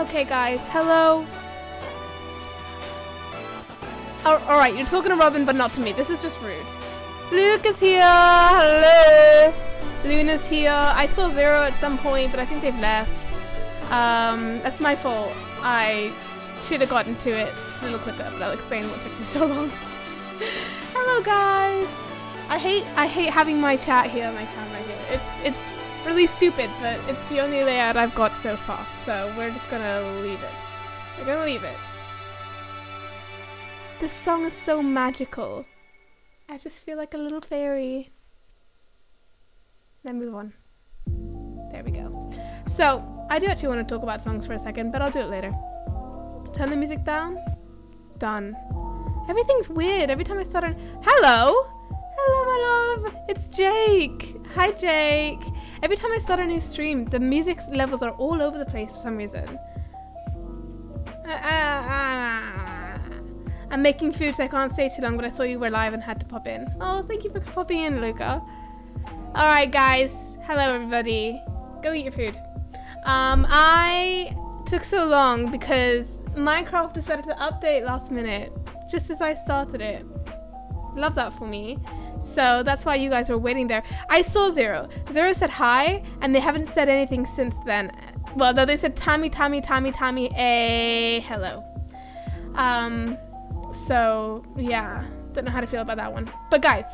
Okay, guys. Hello. Alright, you're talking to Robin, but not to me. This is just rude. Luke is here. Hello. Luna's here. I saw Zero at some point, but I think they've left. That's my fault. I should have gotten to it a little quicker, but I'll explain what took me so long. Hello, guys. I hate having my chat here, my camera here. It's really stupid, but it's the only layout I've got so far. So we're just gonna leave it. We're gonna leave it. This song is so magical. I just feel like a little fairy. Then move on. There we go. So, I do actually want to talk about songs for a second, but I'll do it later. Turn the music down. Done. Everything's weird. Every time I start on... Hello! Hello, my love! It's Jake! Hi, Jake! Every time I start a new stream, the music levels are all over the place for some reason. I'm making food, so I can't stay too long, but I saw you were live and had to pop in. Oh, thank you for popping in, Luca. Alright, guys. Hello, everybody. Go eat your food. I took so long because Minecraft decided to update last minute, just as I started it. Love that for me. So that's why you guys were waiting there. I saw Zero. Zero said hi, and they haven't said anything since then. Well, though they said Tammy, hello. So yeah, don't know how to feel about that one. But guys,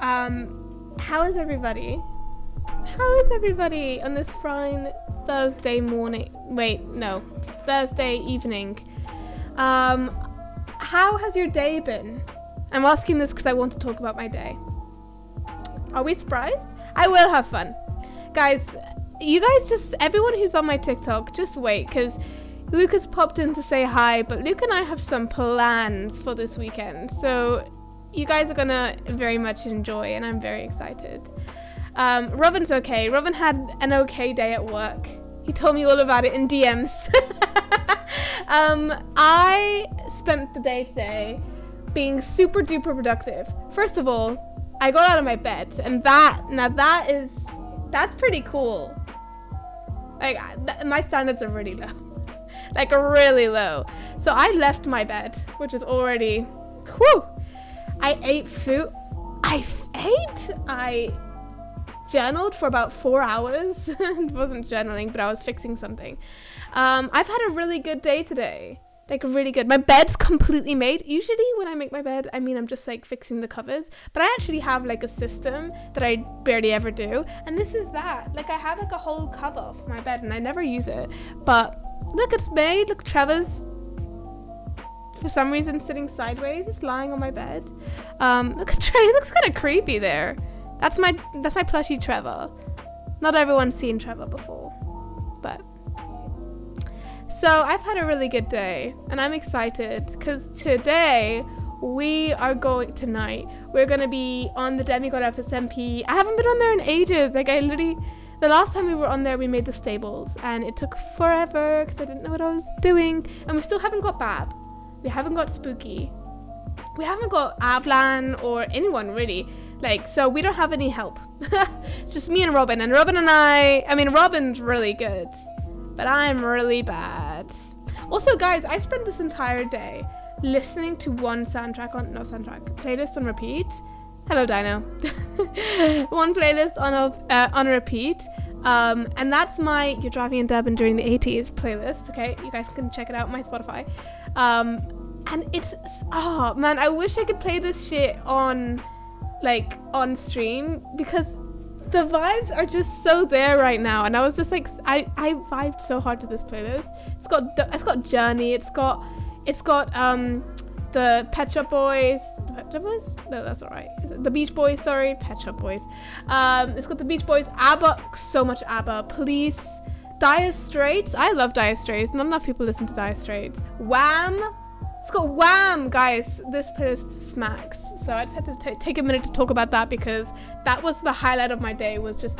how is everybody? How is everybody on this fine Thursday morning? Wait, no, Thursday evening. How has your day been? I'm asking this because I want to talk about my day. Are we surprised? I will have fun. Guys, you guys just, everyone who's on my TikTok, just wait, because Luke has popped in to say hi, but Luke and I have some plans for this weekend. So you guys are gonna very much enjoy, and I'm very excited. Robin's okay. Robin had an okay day at work. He told me all about it in DMs. I spent the day today being super duper productive. First of all, I got out of my bed, and that's pretty cool. Like, my standards are really low. Like, really low. So I left my bed, which is already, whew. I ate food. I journaled for about 4 hours. It wasn't journaling, but I was fixing something. I've had a really good day today. Like, really good. My bed's completely made. Usually when I make my bed, I mean, I'm just like fixing the covers, but I actually have like a system that I barely ever do. And this is that. Like, I have like a whole cover for my bed and I never use it. But look, it's made. Look, Trevor's for some reason sitting sideways. He's lying on my bed. Look at Trey. He looks kind of creepy there. That's my plushie Trevor. Not everyone's seen Trevor before, but so I've had a really good day, and I'm excited because today we're going to be on the demigodsmp. I haven't been on there in ages. Like, the last time we were on there, we made the stables, and it took forever because I didn't know what I was doing. And we still haven't got Bab. We haven't got Spooky. We haven't got Avlan or anyone really. Like, so we don't have any help. Just me and Robin. And Robin and I mean, Robin's really good, but I'm really bad. Also, guys, I spent this entire day listening to one playlist on repeat. Hello, Dino. One playlist on repeat. And that's my You're Driving in Durban During the 80s playlist. Okay, you guys can check it out on my Spotify. And it's, oh man, I wish I could play this shit on stream, because the vibes are just so there right now. And I was just like, I vibed so hard to this playlist. It's got Journey. It's got the Pet Shop Boys. The Pet Shop Boys? No, that's alright. The Beach Boys, sorry. Pet Shop Boys. It's got the Beach Boys, ABBA, so much ABBA, Police, Dire Straits. I love Dire Straits. Not enough people listen to Dire Straits. Wham! It's got Wham! Guys, this playlist smacks. So I just had to take a minute to talk about that, because that was the highlight of my day, was just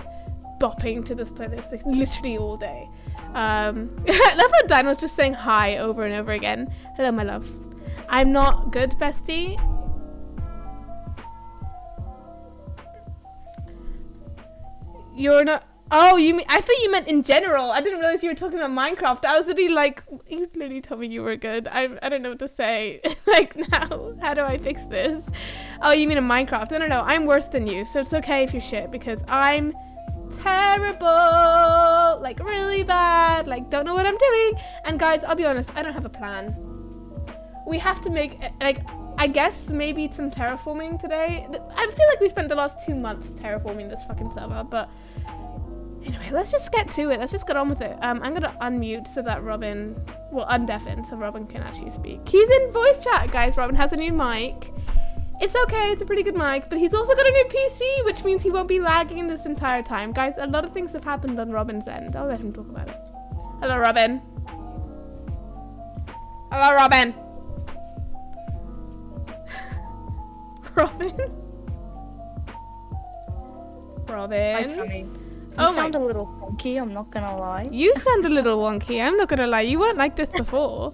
bopping to this playlist, like, literally all day. I love how Dan was just saying hi over and over again. Hello, my love. I'm not good, bestie. You're not... Oh, you mean, I thought you meant in general. I didn't realize you were talking about Minecraft. I was literally like, you literally told me you were good. I don't know what to say. Like, now, how do I fix this? Oh, you mean in Minecraft? No, no, no. I'm worse than you, so it's okay if you're shit, because I'm terrible. Like, really bad. Like, don't know what I'm doing. And guys, I'll be honest, I don't have a plan. We have to make, like, I guess maybe some terraforming today. I feel like we spent the last 2 months terraforming this fucking server, but anyway, let's just get to it. Let's just get on with it. I'm gonna unmute so that Robin, well, undeafen so Robin can actually speak. He's in voice chat, guys. Robin has a new mic. It's okay, it's a pretty good mic, but he's also got a new PC, which means he won't be lagging this entire time. Guys, a lot of things have happened on Robin's end. I'll let him talk about it. Hello, Robin. Hello, Robin. Robin? Robin? Hi, Tommy. You sound a little wonky, I'm not gonna lie. You sound a little wonky, I'm not gonna lie. You weren't like this before.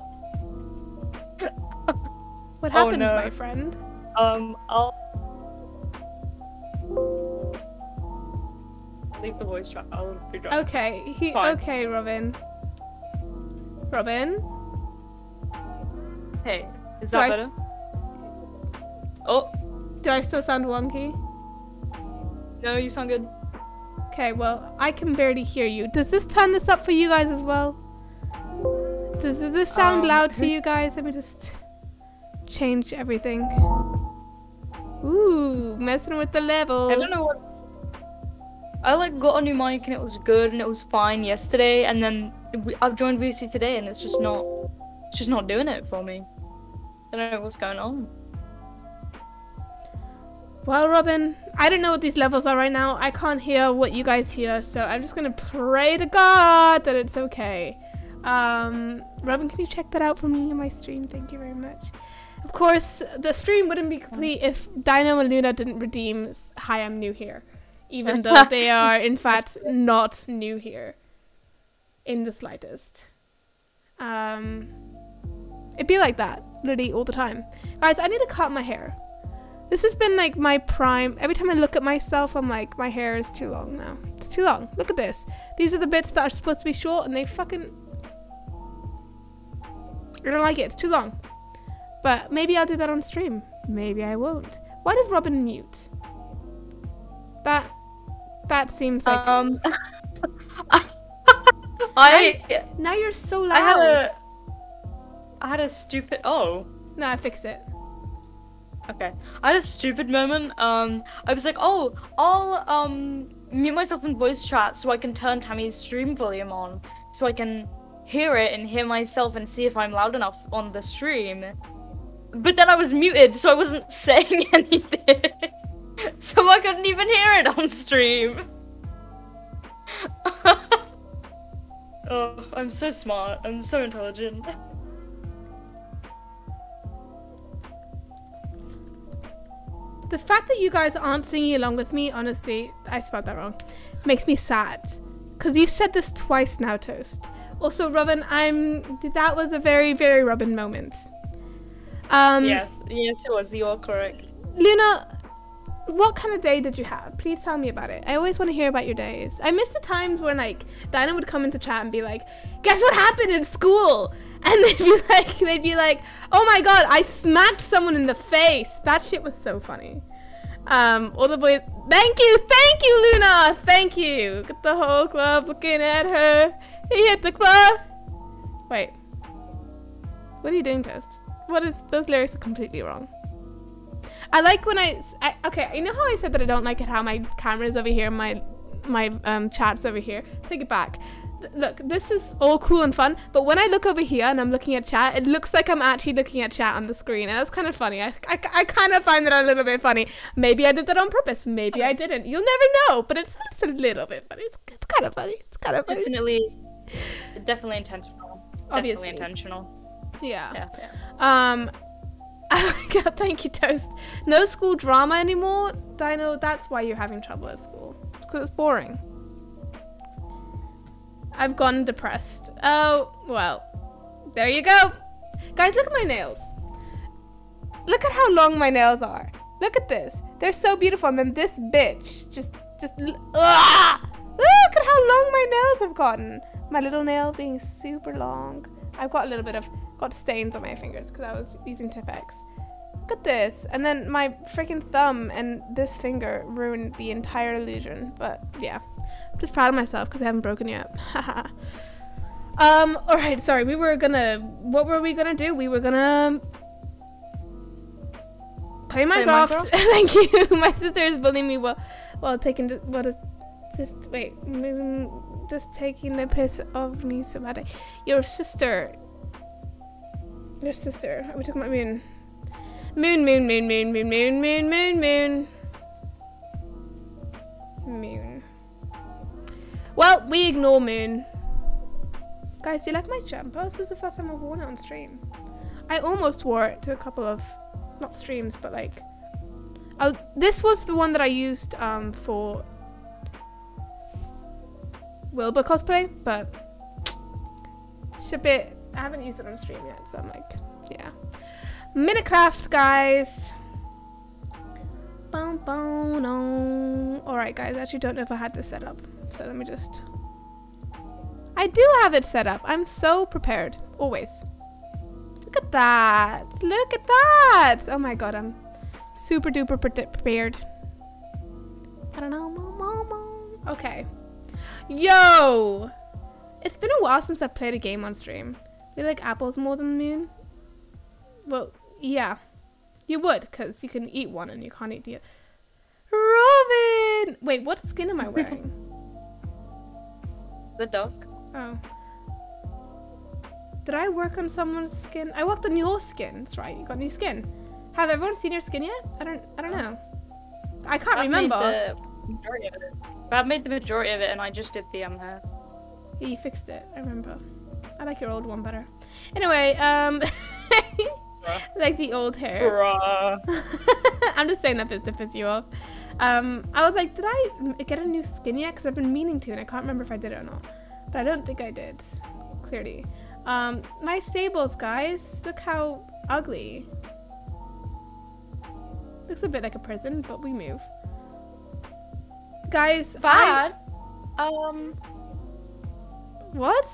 What happened, my friend? I'll leave the voice chat. I'll figure out. Okay, okay, Robin. Robin? Hey, is that better? Oh. Do I still sound wonky? No, you sound good. Okay, well, I can barely hear you. Does this turn this up for you guys as well? Does this sound loud to you guys? Let me just change everything. Ooh, messing with the levels. I don't know what. I like got a new mic and it was good and it was fine yesterday, and then I've joined VC today and it's just not doing it for me. I don't know what's going on. Well, Robin, I don't know what these levels are right now. I can't hear what you guys hear, so I'm just gonna pray to God that it's okay. Robin, can you check that out for me in my stream? Thank you very much. Of course, the stream wouldn't be complete if Dino and Luna didn't redeem "Hi, I'm new here," even though they are, in fact, not new here in the slightest. It'd be like that, literally, all the time. Guys, I need to cut my hair. This has been like my prime. Every time I look at myself, I'm like, my hair is too long now. It's too long. Look at this. These are the bits that are supposed to be short and they fucking... I don't like it. It's too long. But maybe I'll do that on stream. Maybe I won't. Why did Robin mute? That seems like... Now you're so loud. I had a stupid... Oh. No, I fixed it. Okay. I had a stupid moment. I was like, oh, I'll mute myself in voice chat so I can turn Tammy's stream volume on so I can hear it and hear myself and see if I'm loud enough on the stream. But then I was muted, so I wasn't saying anything. So I couldn't even hear it on stream. Oh, I'm so smart. I'm so intelligent. The fact that you guys aren't singing along with me, honestly, I spelled that wrong, makes me sad. Because you've said this twice now, Toast. Also, Robin, that was a very, very Robin moment. Yes, it was. You are correct. Luna, what kind of day did you have? Please tell me about it. I always want to hear about your days. I miss the times when, like, Dinah would come into chat and be like, guess what happened in school? And they'd be like, oh my god, I smacked someone in the face. That shit was so funny. All the boys, thank you, Luna, thank you. Get the whole club looking at her. He hit the club. Wait, what are you doing, Toast? What is, those lyrics are completely wrong. I like when okay, you know how I said that I don't like it how my camera's over here, my chat's over here? Take it back. Look, this is all cool and fun, but when I look over here and I'm looking at chat, it looks like I'm actually looking at chat on the screen, and that's kind of funny. I kind of find that a little bit funny. Maybe I did that on purpose. Maybe I didn't. You'll never know, but it's a little bit funny. It's kind of funny. It's kind of funny. Definitely intentional. Obviously. Definitely intentional. Yeah. God, thank you, Toast. No school drama anymore? Dino, that's why you're having trouble at school. It's because it's boring. I've gone depressed. Oh, well. There you go. Guys, look at my nails. Look at how long my nails are. Look at this. They're so beautiful. And then this bitch just Look at how long my nails have gotten. My little nail being super long. I've got a little bit of, got stains on my fingers because I was using Tipp-Ex. Look at this. And then my freaking thumb and this finger ruined the entire illusion. But yeah, I'm just proud of myself because I haven't broken yet. Alright, sorry, what were we gonna do? We were gonna play Minecraft. Thank you. My sister is bullying me while taking, just taking the piss of me so bad. Your sister. Are we talking about Moon? Moon. Well, we ignore Moon. Guys, do you like my jumper? This is the first time I've worn it on stream. I almost wore it to a couple of, not streams, but like, this was the one that I used for Wilbur cosplay, but I haven't used it on stream yet, so I'm like, yeah. Minecraft, guys. Alright, guys, I actually don't know if I had this set up, so let me just... I do have it set up. I'm so prepared, always. Look at that. Look at that. Oh my god, I'm super duper prepared. I don't know. Okay. Yo! It's been a while since I've played a game on stream. You like apples more than the Moon? Well, yeah. You would, because you can eat one and you can't eat the other. Robin! Wait, what skin am I wearing? The duck. Oh. Did I work on someone's skin? I worked on your skin. That's right, you got new skin. Have everyone seen your skin yet? I don't know. I can't remember. Bab made the majority of it and I just did the hair. Yeah, you fixed it, I remember. I like your old one better. Anyway, like the old hair. I'm just saying that to piss you off. I was like, did I get a new skin yet? Because I've been meaning to and I can't remember if I did it or not. But I don't think I did, clearly. My stables, guys. Look how ugly. Looks a bit like a prison, but we move. Guys, bad. What?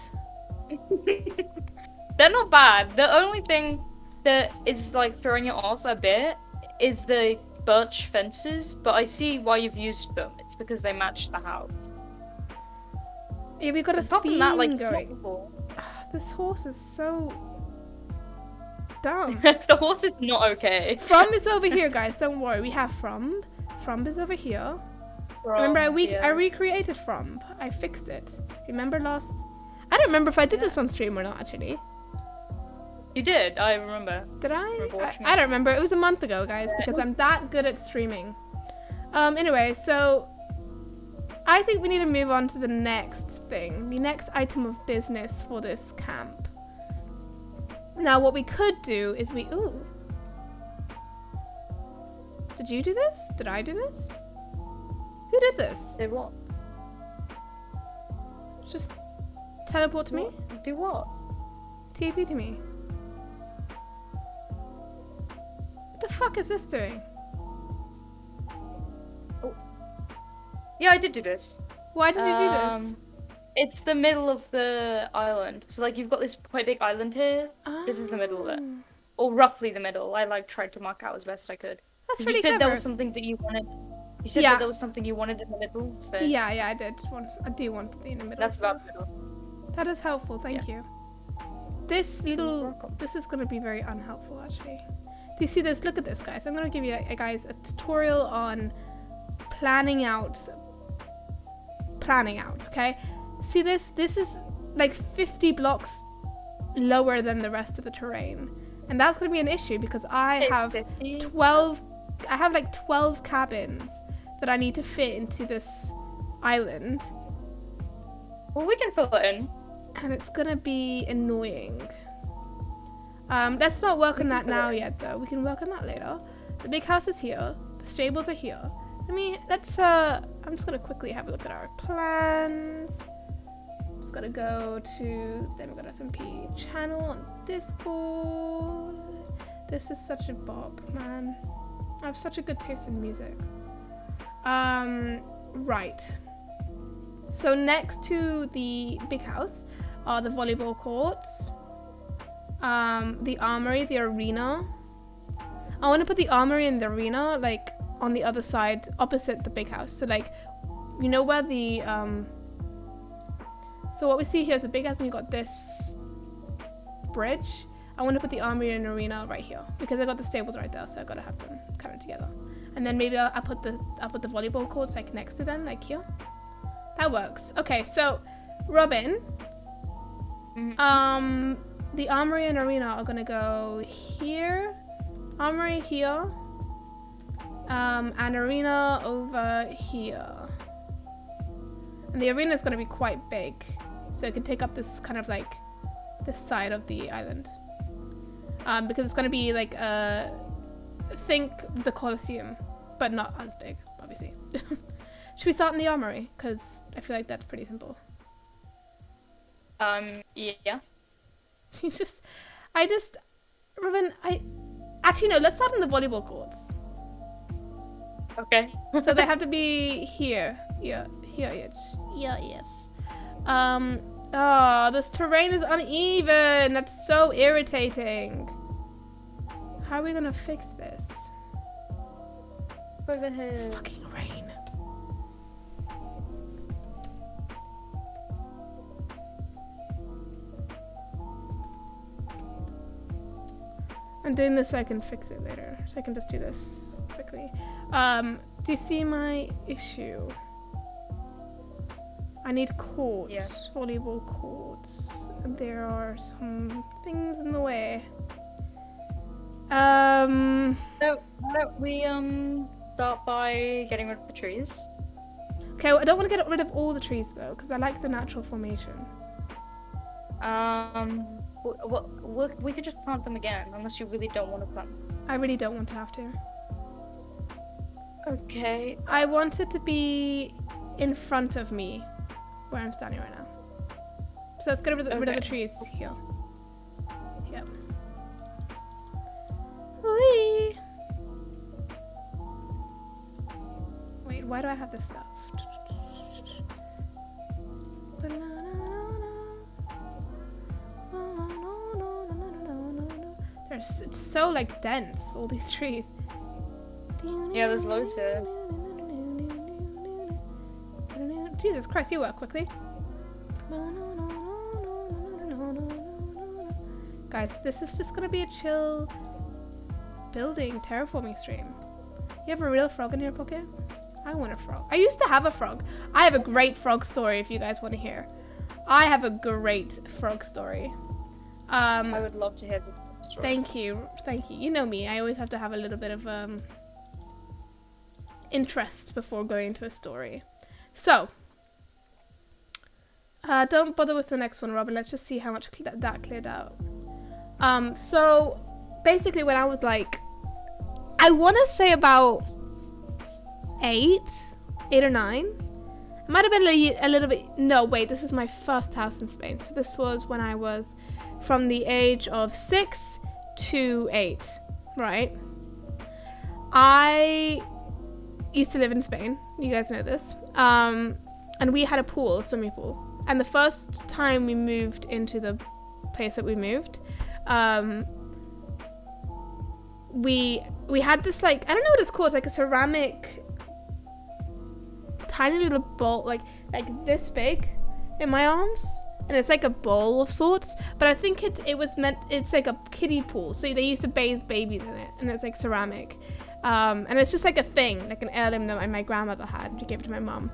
They're not bad. The only thing that is like throwing it off a bit is the birch fences, but I see why you've used them. It's because they match the house. Yeah, we got a theme that, like, going. This horse is so dumb. The horse is not okay. From is over here, guys. Don't worry. We have From. From is over here. Remember, I recreated From. I fixed it. Remember last... I don't remember if I did this on stream or not, actually. You did. I remember. Did I? I don't remember. It was a month ago, guys, because I'm that good at streaming. Anyway, so... I think we need to move on to the next thing. The next item of business for this camp. Now, what we could do is ooh. Did you do this? Did I do this? Who did this? Did what? Just teleport to me? Do what? TP to me. What the fuck is this doing? Oh. Yeah, I did do this. Why did you do this? It's the middle of the island. So like you've got this quite big island here. Oh. This is the middle of it. Or roughly the middle. I like tried to mark out as best I could. That's really You said clever. there was something that you wanted. You said that there was something you wanted in the middle. So yeah, I did. I do want to be in the middle. That's about the middle. That is helpful. Thank you. This is going to be very unhelpful, actually. Do you see this? Look at this, guys. I'm going to give you guys a tutorial on planning out, okay? See this? This is like 50 blocks lower than the rest of the terrain. And that's going to be an issue because I have 12 cabins that I need to fit into this island. Well, we can fill it in. And it's going to be annoying. Let's not work on that now yet, though. We can work on that later. The big house is here. The stables are here. I'm just gonna quickly have a look at our plans. Just gotta go to demigodsmp channel on Discord. This is such a bop, man. I have such a good taste in music. Right. So next to the big house are the volleyball courts, the armory, the arena. I want to put the armory and the arena like on the other side, opposite the big house. So like, you know where the so what we see here is a big house, and you got this bridge. I want to put the armory and arena right here because I got the stables right there, so I gotta have them kind of together. And then maybe I'll put the volleyball courts like next to them, like here. That works. Okay, so Robin, the armory and arena are gonna go here, armory here, and arena over here. And the arena is gonna be quite big, so it can take up this kind of like this side of the island, because it's gonna be like think the Colosseum, but not as big, obviously. Should we start in the armory? Because I feel like that's pretty simple. Yeah. Robin, actually no, let's start in the volleyball courts. Okay. So they have to be here. Here, yes. Oh, this terrain is uneven. That's so irritating. How are we gonna fix this? Over here. Fucking rain. I'm doing this so I can fix it later. So I can just do this quickly. Do you see my issue? I need courts. Yes. Volleyball courts. And there are some things in the way. Why don't we start by getting rid of the trees? Okay, well, I don't want to get rid of all the trees though, because I like the natural formation. We could just plant them again, unless you really don't want to plant them. I really don't want to have to. Okay. I want it to be in front of me, where I'm standing right now. So let's get rid of the trees here. Yep. Whee! Wait, why do I have this stuff? It's so like dense, all these trees. Yeah, there's loads here. Jesus Christ, you work quickly. Guys, this is just gonna be a chill building terraforming stream. You have a real frog in your pocket? I want a frog. I used to have a frog. I have a great frog story if you guys want to hear. I have a great frog story. I would love to hear the story. Thank you. You know me. I always have to have a little bit of interest before going into a story. So, don't bother with the next one, Robin. Let's just see how much that cleared out. So basically when I was like, I want to say about 8 or 9. It might have been a little bit, no wait, this is my first house in Spain. So this was when I was from the age of 6 to 8, right? I used to live in Spain, you guys know this, and we had a swimming pool. And the first time we moved into the place that we moved, we had this like, I don't know what it's called, it's like a ceramic tiny little bowl, like this big in my arms, and it's like a bowl of sorts, but I think it's like a kiddie pool, so they used to bathe babies in it, and it's like ceramic, and it's just like a thing, like an heirloom that my grandmother had. She gave it to my mum,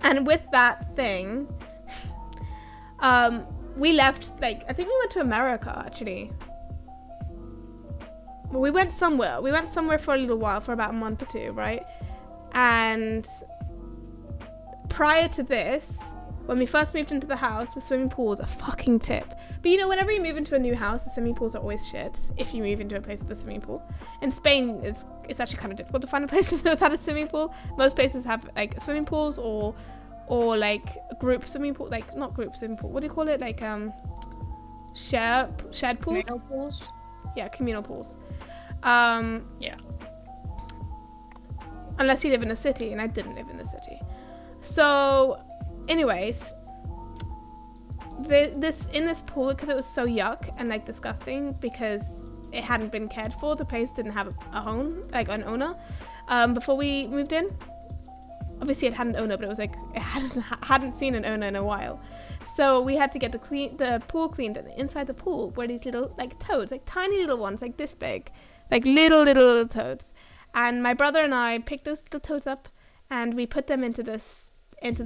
and with that thing, we left, like, I think we went to America actually. We went somewhere for a little while, for about a month or 2, right? And prior to this, when we first moved into the house, the swimming pool was a fucking tip. But you know, whenever you move into a new house, the swimming pools are always shit if you move into a place with a swimming pool. In Spain, it's actually kind of difficult to find a place without a swimming pool. Most places have like swimming pools or like group swimming pool, like not group swimming pool. What do you call it? Like shared pools. Communal pools. Yeah, communal pools. Yeah. Unless you live in a city, and I didn't live in the city. So, anyways, in this pool, because it was so yuck and like disgusting because it hadn't been cared for. The place didn't have a home, like an owner, before we moved in. Obviously, it had an owner, but it was like it hadn't seen an owner in a while. So we had to get the pool cleaned, and inside the pool were these little like toads, like tiny little ones, like this big, like little toads. And my brother and I picked those little toads up, and we put them into the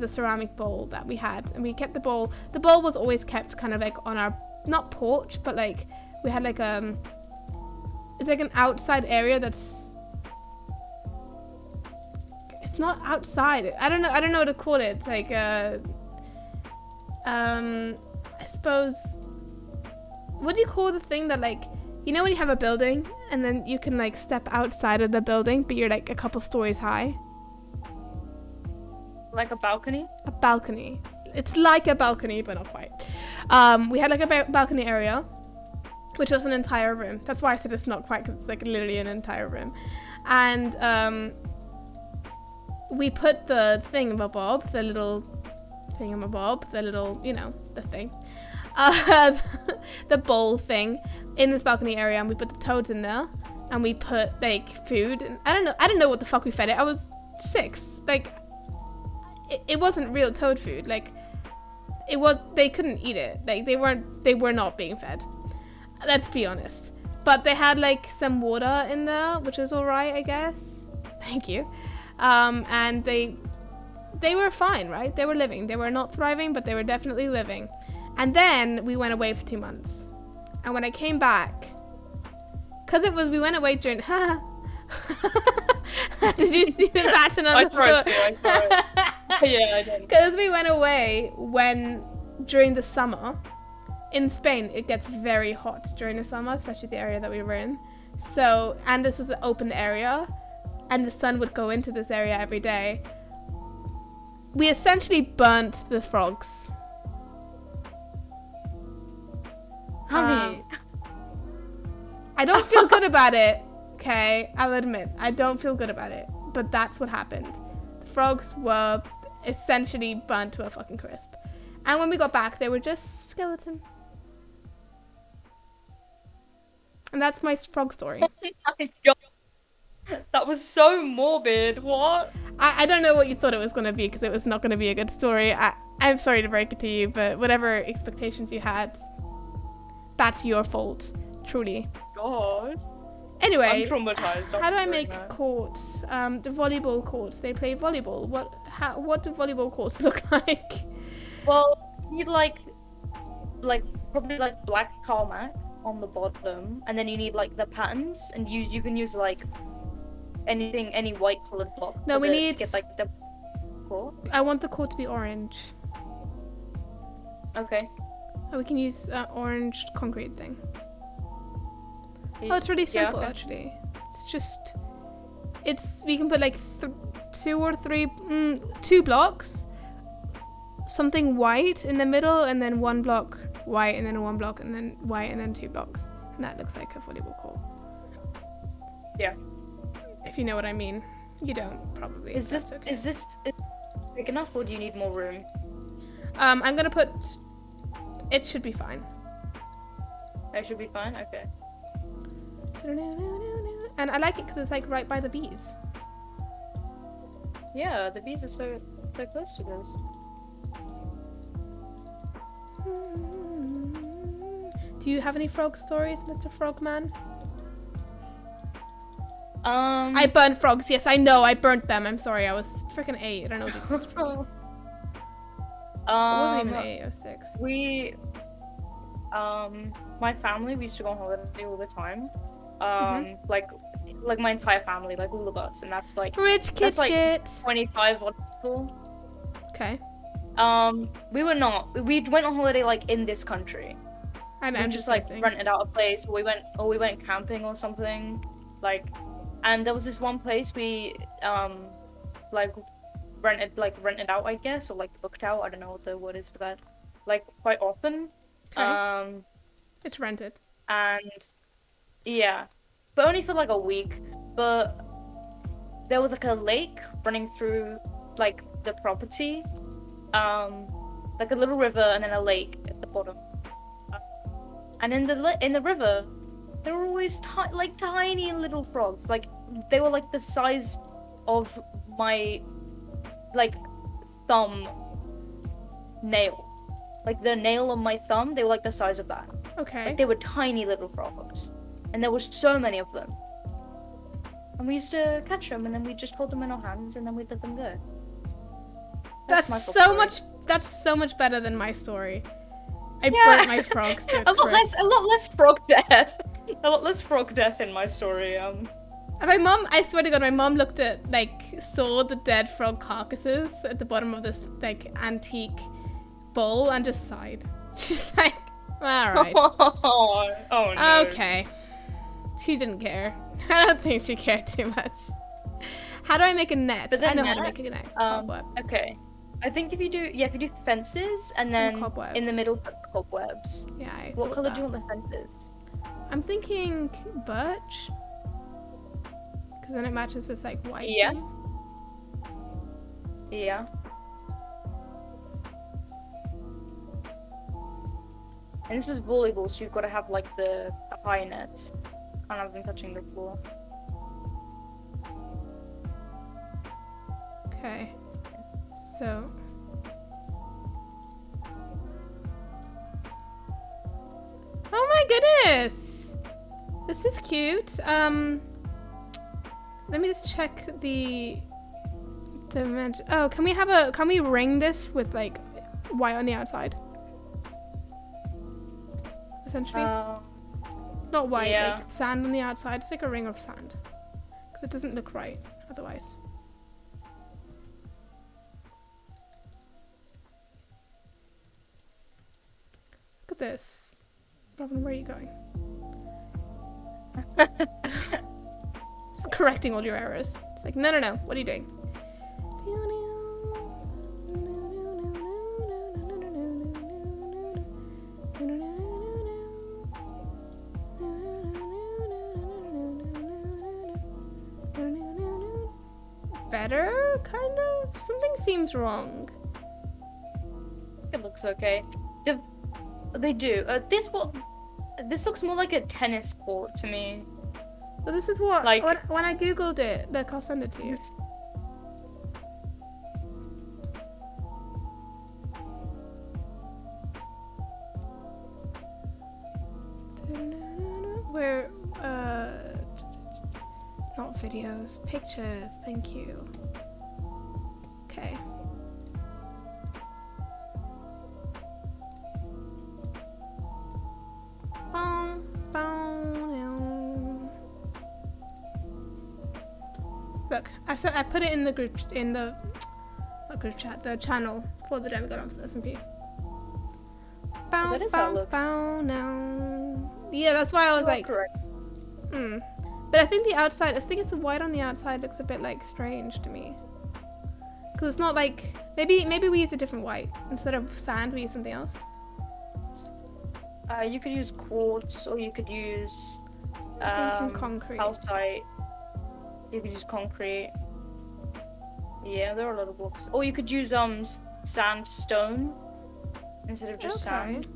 ceramic bowl that we had, and we kept the bowl. The bowl was always kept kind of like on our, not porch, but like we had like it's like an outside area that's, it's not outside. I don't know what to call it. It's like I suppose, what do you call the thing that, like, you know when you have a building and then you can like step outside of the building but you're like a couple stories high? Like a balcony? A balcony. It's like a balcony, but not quite. We had like a balcony area, which was an entire room. That's why I said it's not quite, because it's like literally an entire room. And we put the thingamabob, the little thingamabob, the little, you know, the thing, the bowl thing in this balcony area, and we put the toads in there, and we put like food. And I don't know what the fuck we fed it. I was 6. Like, it wasn't real toad food. Like, it was, they couldn't eat it. Like, they were not being fed. Let's be honest. But they had like some water in there, which was alright, I guess. Thank you. And they were fine, right? They were living. They were not thriving, but they were definitely living. And then we went away for 2 months. And when I came back, because we went away during, did you see the pattern on the floor? I saw it. Yeah, I did. Because we went away during the summer. In Spain, it gets very hot during the summer, especially the area that we were in. So, and this was an open area, and the sun would go into this area every day. We essentially burnt the frogs. Honey. I don't feel good about it, okay? I'll admit, I don't feel good about it. But that's what happened. The frogs were essentially burnt to a fucking crisp. And when we got back, they were just skeleton. And that's my frog story. That was so morbid. What? I don't know what you thought it was going to be, because it was not going to be a good story. I'm sorry to break it to you, but whatever expectations you had, that's your fault. Truly. God. Anyway, I'm traumatized. How do I make courts? The volleyball courts. They play volleyball. What do volleyball courts look like? Well, you'd like probably like black tarmac on the bottom, and then you need like the patterns, and you can use like any white colored block. No, we need to get like the court. I want the court to be orange. Okay. Oh, we can use orange concrete thing. Oh, it's really simple, okay. actually. It's just, we can put like 2 or 3, 2 blocks, something white in the middle, and then 1 block white, and then 1 block, and then white, and then 2 blocks. And that looks like a volleyball court. Yeah. If you know what I mean. You don't, probably. Is this big enough, or do you need more room? I'm gonna put, it should be fine. It should be fine? Okay. And I like it because it's like right by the bees. Yeah, the bees are so close to this. Do you have any frog stories, Mr. Frogman? I burnt frogs. Yes, I know. I burnt them. I'm sorry. I was freaking 8. I don't know what to expect from me. It wasn't even 8 or 6. We, my family, we used to go on holiday all the time. Like my entire family, like all of us, and that's like rich kid shit. 25 odd people. Okay. We went on holiday like in this country. I'm just like rented out a place, or we went camping or something. Like, and there was this one place we like rented out, I guess, or like booked out. I don't know what the word is for that. Like quite often. Okay. It's rented. And yeah, but only for like a week. But there was like a lake running through like the property, like a little river and then a lake at the bottom. And in the river, there were always like tiny little frogs. Like they were like the size of my like thumb nail. Like the nail on my thumb, they were like the size of that. Okay. Like they were tiny little frogs, and there were so many of them. And we used to catch them, and then we just hold them in our hands, and then we'd let them go. That's my so story. much. That's so much better than my story. I burnt my frogs to a lot crisp. less frog death. A lot less frog death in my story. And my mom, I swear to God, my mom looked at, like, saw the dead frog carcasses at the bottom of this, like, antique bowl and just sighed. She's like, alright. Oh no. Okay. She didn't care. I don't think she cared too much. How do I make a net? But then I know how to make a net. Cobweb. Okay. I think if you do fences and then cobweb. in the middle put cobwebs. Yeah, I What thought color that. do you want the fences? I'm thinking birch. Because then it matches this, like, white Yeah. thing. Yeah. And this is volleyball, so you've got to have like the high nets. Can't have them touching the floor. Okay. So. Oh my goodness! This is cute. Let me just check the dimension. Oh, can we ring this with like white on the outside? Essentially. Not white, yeah. like sand on the outside. It's like a ring of sand. Because it doesn't look right otherwise. Look at this. Robin, where are you going? Just correcting all your errors. It's like, no, no, no. What are you doing? Better, kind of. Something seems wrong. It looks okay. They do. This looks more like a tennis court to me. But this is what, Like- when I googled it, look, I'll send it to you. This- Where, not videos, pictures, thank you. Okay. Boom, boom. Look, I put it in the group, not group chat, the channel for the demigods SMP. That is how it looks. Now. Yeah, that's why I was You are like, correct. But I think the outside, I think it's the white on the outside looks a bit like strange to me. Because it's not like, maybe we use a different white. Instead of sand, we use something else. You could use quartz, or you could use I'm thinking concrete. calcite. You could use concrete. Yeah, there are a lot of blocks. Or you could use sandstone instead of just sand.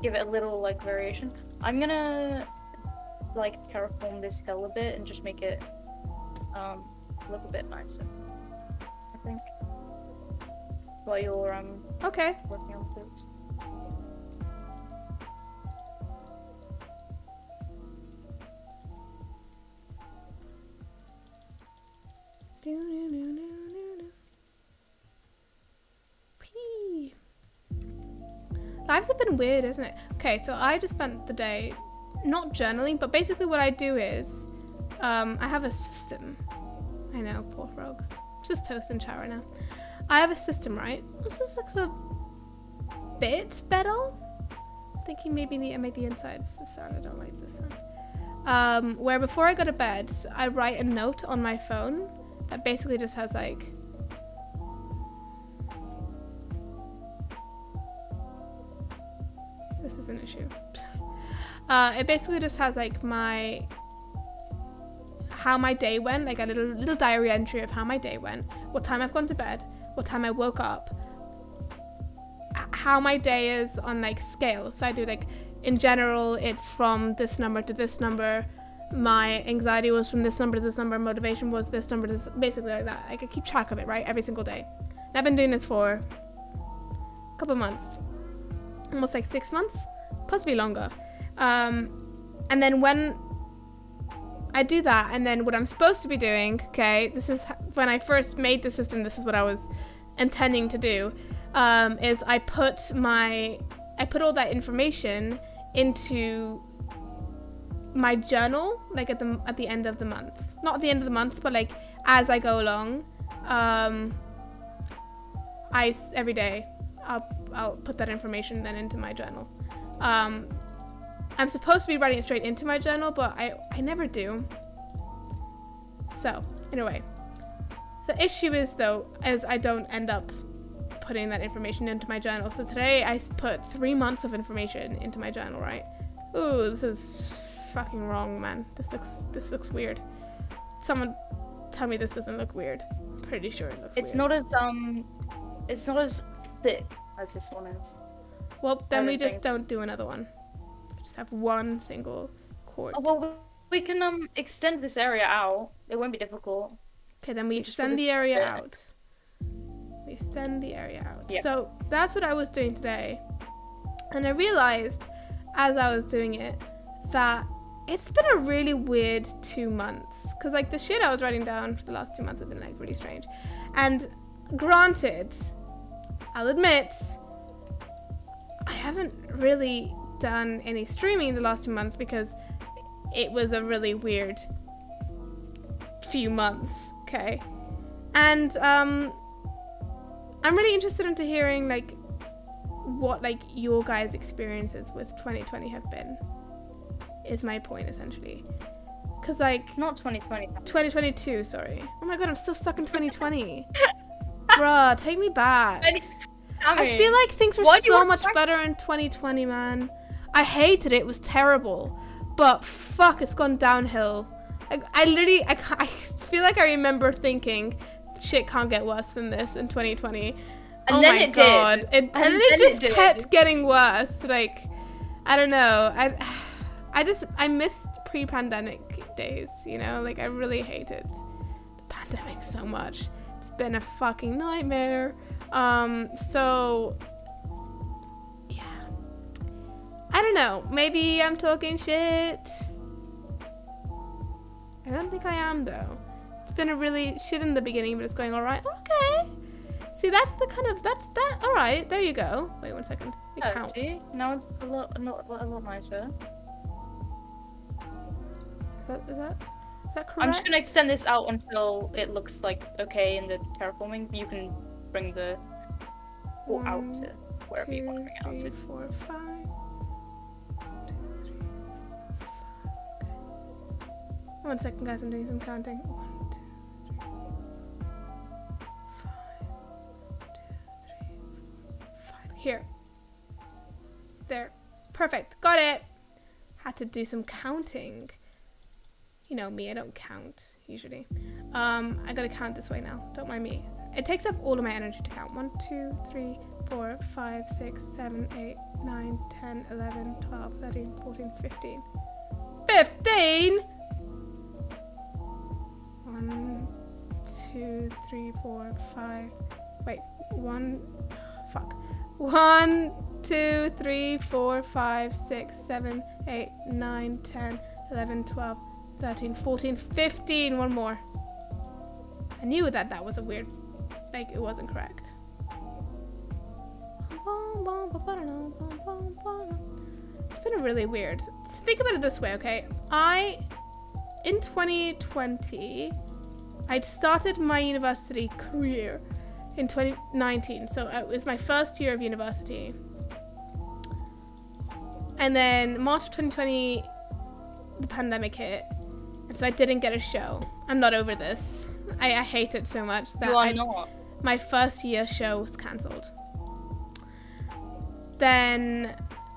Give it a little like variation. I'm gonna like terraform this hill a bit and just make it look a bit nicer, I think, while you're Okay. working on things. Whee. Lives have been weird, isn't it? Okay, so I just spent the day not journaling, but basically what I do is I have a system. I know, poor frogs. It's just toast and chat right now. I have a system, right? This just looks a bit better. I'm thinking maybe I make the insides the sound. I don't like this sound. Where before I go to bed, I write a note on my phone that basically just has like this is an issue. It basically just has like how my day went, like a little diary entry of how my day went, what time I've gone to bed, what time I woke up, how my day is on like scales. So I do like, in general, it's from this number to this number. My anxiety was from this number to this number. Motivation was this number to this, basically like that. I could keep track of it, right? Every single day. And I've been doing this for a couple months, almost like 6 months, possibly longer. And then when I do that, and then what I'm supposed to be doing, okay, this is when I first made the system, this is what I was intending to do, is I put all that information into my journal, like at the end of the month. Not at the end of the month, but like as I go along. Every day I'll put that information then into my journal. I'm supposed to be writing it straight into my journal, but I never do. So anyway, the issue is though, is I don't end up putting that information into my journal. So today I put 3 months of information into my journal, right? Ooh, this is fucking wrong, man. This looks weird. Someone tell me this doesn't look weird. I'm pretty sure it looks weird. It's not as thick as this one is. Well, then we just don't do another one. Just have one single cord. Oh, well, we can extend this area out. It won't be difficult. Okay, then we extend the area out. We extend the area out. Yep. So that's what I was doing today. And I realized as I was doing it that it's been a really weird 2 months. Because like the shit I was writing down for the last 2 months have been like really strange. And granted, I'll admit, I haven't really done any streaming the last 2 months because it was a really weird few months, okay? And I'm really interested into hearing like what like your guys' experiences with 2020 have been, is my point essentially. Cause like not 2020. 2022, sorry. Oh my god, I'm still stuck in 2020. Bruh, take me back. I feel like things were so much better in 2020, man. I hated it. It was terrible. But fuck, it's gone downhill. I feel like I remember thinking shit can't get worse than this in 2020. And oh then my it god. did. And then it just kept getting worse. Like, I don't know. I miss pre-pandemic days, you know? Like, I really hated the pandemic so much. It's been a fucking nightmare. So yeah, I don't know, maybe I'm talking shit. I don't think I am though. It's been a really shit in the beginning, but it's going all right. Okay, see, that's that. All right, there you go. Wait 1 second. Count. See, now it's a lot nicer. Is that correct? I'm just gonna extend this out until it looks like okay in the terraforming. You can bring the wall out to wherever you want to bring it out to. 4, 5. 2, 3, 4, 5. Okay. 1 second, guys. I'm doing some counting. 1, 2, 3, 5. 2, 3, 4, 5. Here. There. Perfect. Got it. Had to do some counting. You know me, I don't count usually. I gotta count this way now. Don't mind me. It takes up all of my energy to count. 1, 2, 3, 4, 5, 6, 7, 8, 9, 10, 11, 12, 13, 14, 15. 15! 1, 2, 3, 4, 5. Wait, 1. Fuck. 1, 2, 3, 4, 5, 6, 7, 8, 9, 10, 11, 12, 13, 14, 15. One more. I knew that was a weird, like it wasn't correct. It's been a really weird. Think about it this way, okay? In 2020, I'd started my university career in 2019, so it was my first year of university. And then March of 2020, the pandemic hit. And so I didn't get a show. I'm not over this. I hate it so much that my first year show was cancelled. Then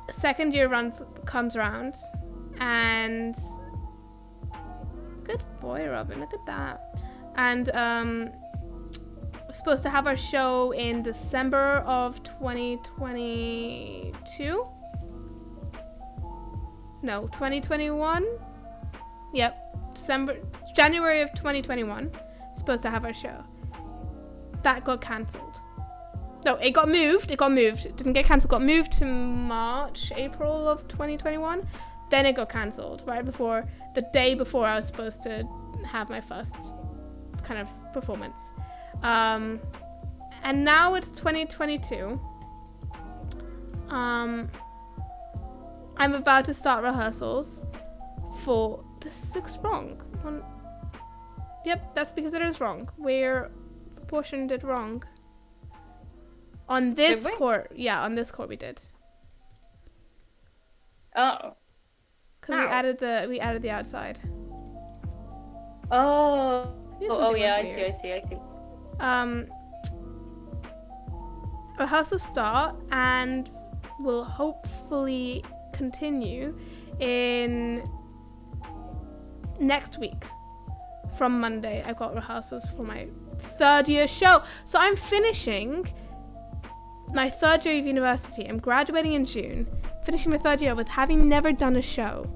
second year comes around, and good boy, Robin, look at that. And supposed to have our show in December of 2022. No, 2021. Yep, January of 2021. Supposed to have our show. That got cancelled. No, it got moved. It didn't get cancelled. Got moved to March, April of 2021. Then it got cancelled right before the day before I was supposed to have my first kind of performance. And now it's 2022. I'm about to start rehearsals for. This looks wrong. Yep, that's because it is wrong. We're proportioned it wrong. On this court, yeah, on this court we did. Oh. Because we added the outside. Oh. Oh yeah, I see. Rehearsals start and will hopefully continue in next week. From Monday, I've got rehearsals for my 3rd year show. So I'm finishing my 3rd year of university. I'm graduating in June, finishing my 3rd year with having never done a show.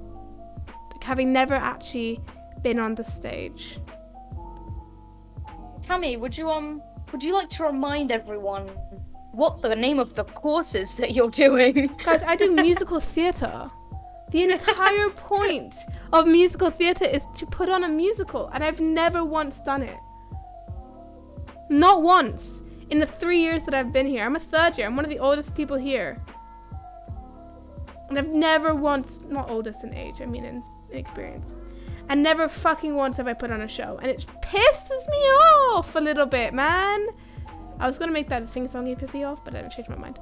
Like having never actually been on the stage. Tammy, would you like to remind everyone what the name of the course is that you're doing? Guys, I do musical theatre. The entire point of musical theatre is to put on a musical, and I've never once done it. Not once in the 3 years that I've been here. I'm a 3rd year. I'm one of the oldest people here. And I've never once, not oldest in age, I mean in experience. And never fucking once have I put on a show. And it pisses me off a little bit, man. I was going to make that a sing-songy piss you off, but I didn't change my mind.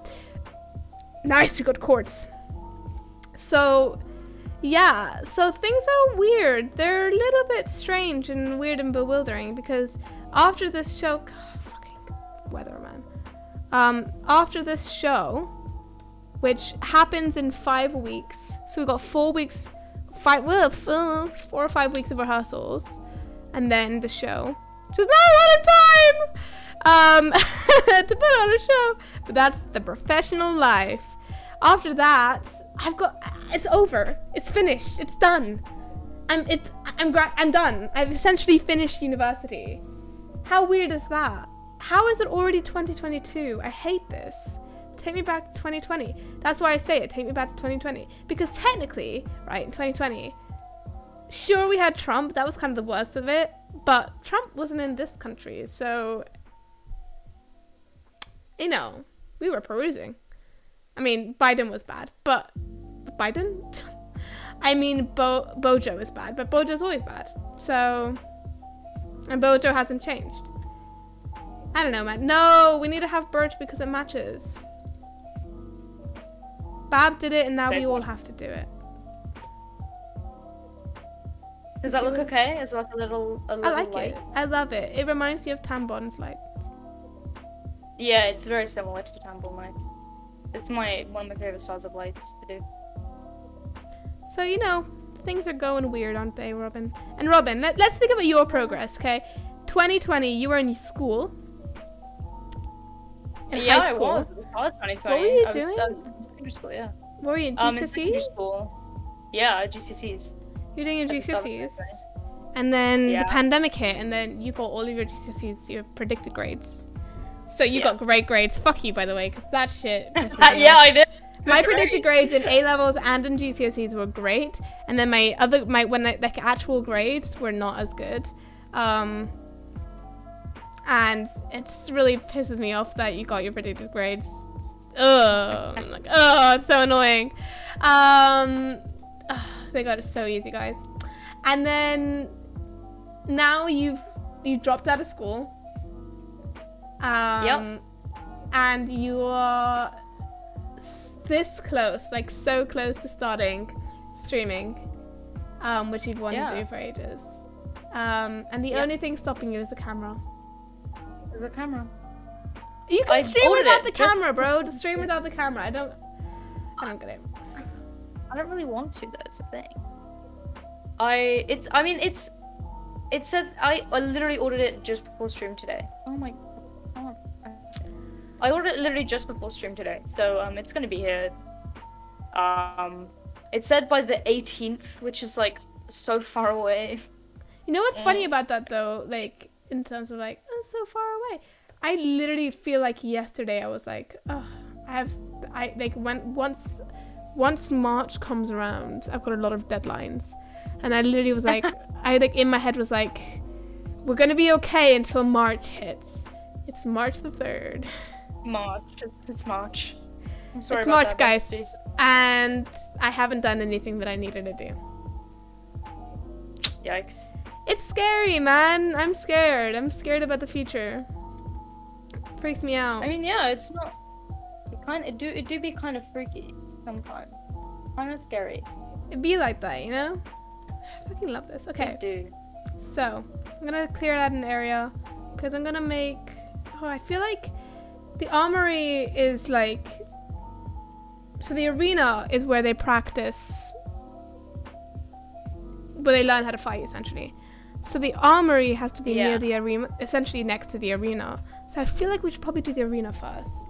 Nice, you got chords. So, yeah. So things are weird. They're a little bit strange and weird and bewildering because after this show... God, fucking weather, man. After this show, which happens in 5 weeks. So we've got 4 weeks... 4 or 5 weeks of rehearsals, and then the show, which is not a lot of time to put on a show, but that's the professional life. After that, it's over. It's finished. It's done. I'm done. I've essentially finished university. How weird is that? How is it already 2022? I hate this. Take me back to 2020. That's why I say it. Take me back to 2020. Because technically, right, in 2020, sure, we had Trump. That was kind of the worst of it. But Trump wasn't in this country. So, you know, we were perusing. I mean, Biden was bad. But, Biden? I mean, Bojo is bad. But Bojo's always bad. So, and Bojo hasn't changed. I don't know, man. No, we need to have Birch because it matches. Bab did it, and now we all have to do it. Does that look okay? Is it like a little I like light? it. I love it. It reminds me of Tambon's lights. Yeah, it's very similar to Tambon lights. It's one of my favorite styles of lights to do. So, you know, things are going weird, aren't they, Robin? And Robin, let's think about your progress, okay? 2020, you were in school. In high school. I was. It was hard 2020. What were you doing? I was in secondary school, yeah. What were you in In secondary GCSE? school. Yeah, GCSEs. You're doing your At the start of GCSEs. 2020. And then Yeah. the pandemic hit, and then you got all of your GCSEs, your predicted grades. So you got great grades. Fuck you, by the way, because that shit pisses me Yeah, off. I did. My predicted grades in A levels and in GCSEs were great, and then my actual grades were not as good. And it just really pisses me off that you got your predicted grades. Ugh, I'm like, oh, it's so annoying. They got it so easy, guys. And then now you've dropped out of school. Yep. And you are this close, like so close to starting streaming, which you've wanted to do for ages. And the only thing stopping you is the camera. There's a camera. You can stream without the camera, bro. Just stream without the camera. I don't get it. I don't really want to, that's the thing. It said I literally ordered it just before stream today. Oh my. I ordered it literally just before stream today, so it's gonna be here. It said by the 18th, which is like so far away. You know what's funny about that though? Like in terms of like, oh, so far away. I literally feel like yesterday I was like, oh, once March comes around, I've got a lot of deadlines, and I literally was like, I like in my head was like, we're gonna be okay until March hits. It's March the 3rd. March. It's March. I'm sorry it's about March, that, guys, bestie. and I haven't done anything that I needed to do. Yikes. It's scary, man. I'm scared. I'm scared about the future. Freaks me out. I mean, yeah, it's not. It do be kind of freaky sometimes. Kind of scary. It'd be like that, you know? I fucking love this. Okay. It do. So, I'm gonna clear out an area because I'm gonna make. Oh, I feel like the armory is like. So the arena is where they practice. Where they learn how to fight, essentially. So the armory has to be near the arena, essentially next to the arena. So I feel like we should probably do the arena first.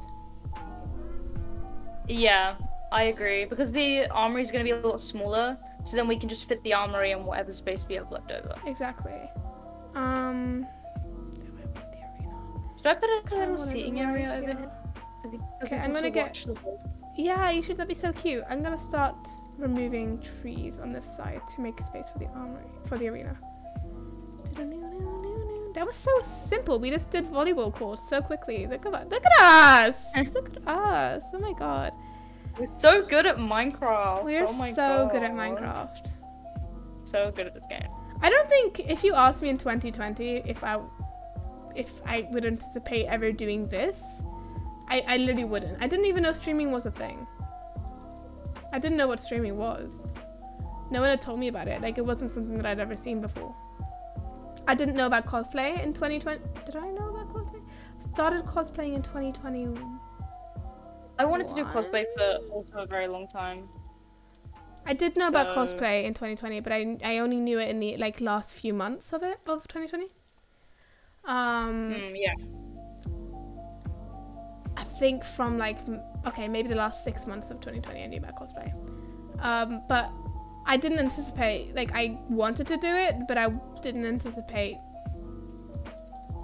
Yeah, I agree. Because the armory is going to be a lot smaller, so then we can just fit the armory in whatever space we have left over. Exactly. Should I put a little seating area over here? Okay, I'm gonna get. Yeah, you should. That'd be so cute. I'm gonna start removing trees on this side to make space for the armory, for the arena. That was so simple. We just did volleyball courts so quickly. Look at us! Look at us! Oh my god. We're so good at Minecraft. We're oh my so god. good at Minecraft. So good at this game. I don't think if you asked me in 2020 if I would anticipate ever doing this, I literally wouldn't. I didn't even know streaming was a thing. I didn't know what streaming was. No one had told me about it. Like, it wasn't something that I'd ever seen before. I didn't know about cosplay in 2020. Did I know about cosplay? I started cosplaying in 2020. I wanted to do cosplay for also a very long time. I did know about cosplay in 2020, but I only knew it in the like last few months of 2020. Yeah. I think from like maybe the last 6 months of 2020 I knew about cosplay. But I didn't anticipate, like, I wanted to do it, but I didn't anticipate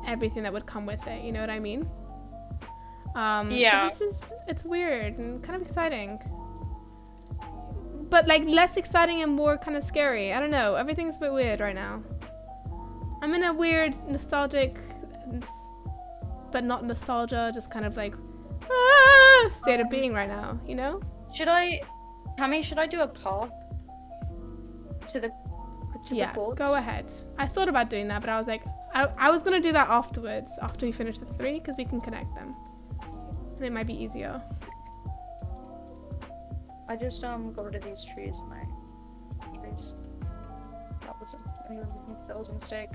everything that would come with it, you know what I mean? Yeah. So it's weird and kind of exciting. But like less exciting and more kind of scary. I don't know, everything's a bit weird right now. I'm in a weird nostalgic, but not nostalgia, just kind of like state of being right now, you know? Tammy, should I do a path to the courts? Go ahead. I thought about doing that, but I was like, I was gonna do that afterwards, after we finish the 3, because we can connect them, and it might be easier. I just got rid of these trees. My trees. That was a mistake.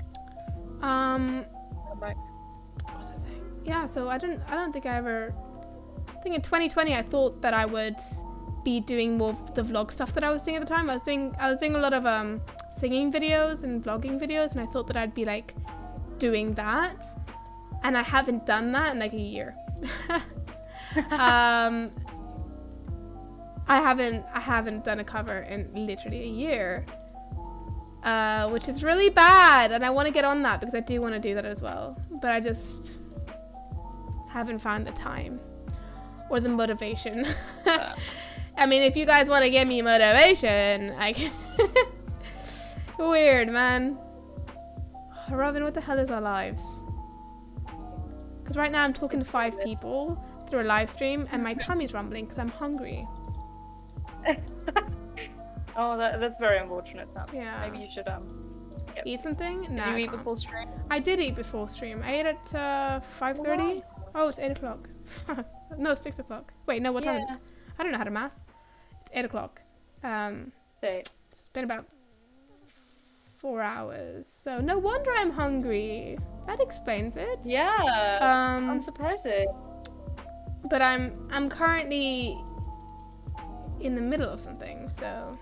What was I saying? Yeah. So I don't think I ever. I think in 2020 I thought that I would be doing more of the vlog stuff that I was doing at the time. I was doing a lot of singing videos and vlogging videos, and I thought that I'd be like doing that, and I haven't done that in like a year. I haven't done a cover in literally a year, which is really bad, and I want to get on that because I do want to do that as well, but I just haven't found the time or the motivation. I mean, if you guys want to give me motivation, I can. Weird, man. Robin, what the hell is our lives? Because right now I'm talking to 5 people through a live stream, and my tummy's rumbling because I'm hungry. Oh, that's very unfortunate. Yeah. Maybe you should eat something. Did you eat before stream? I did eat before stream. I ate at 5:30. Oh, it's 8 o'clock. No, 6 o'clock. Wait, no, what time is it? I don't know how to math. It's 8 o'clock. It's been about 4 hours. So no wonder I'm hungry. That explains it. Yeah. I'm surprised. But I'm currently in the middle of something, so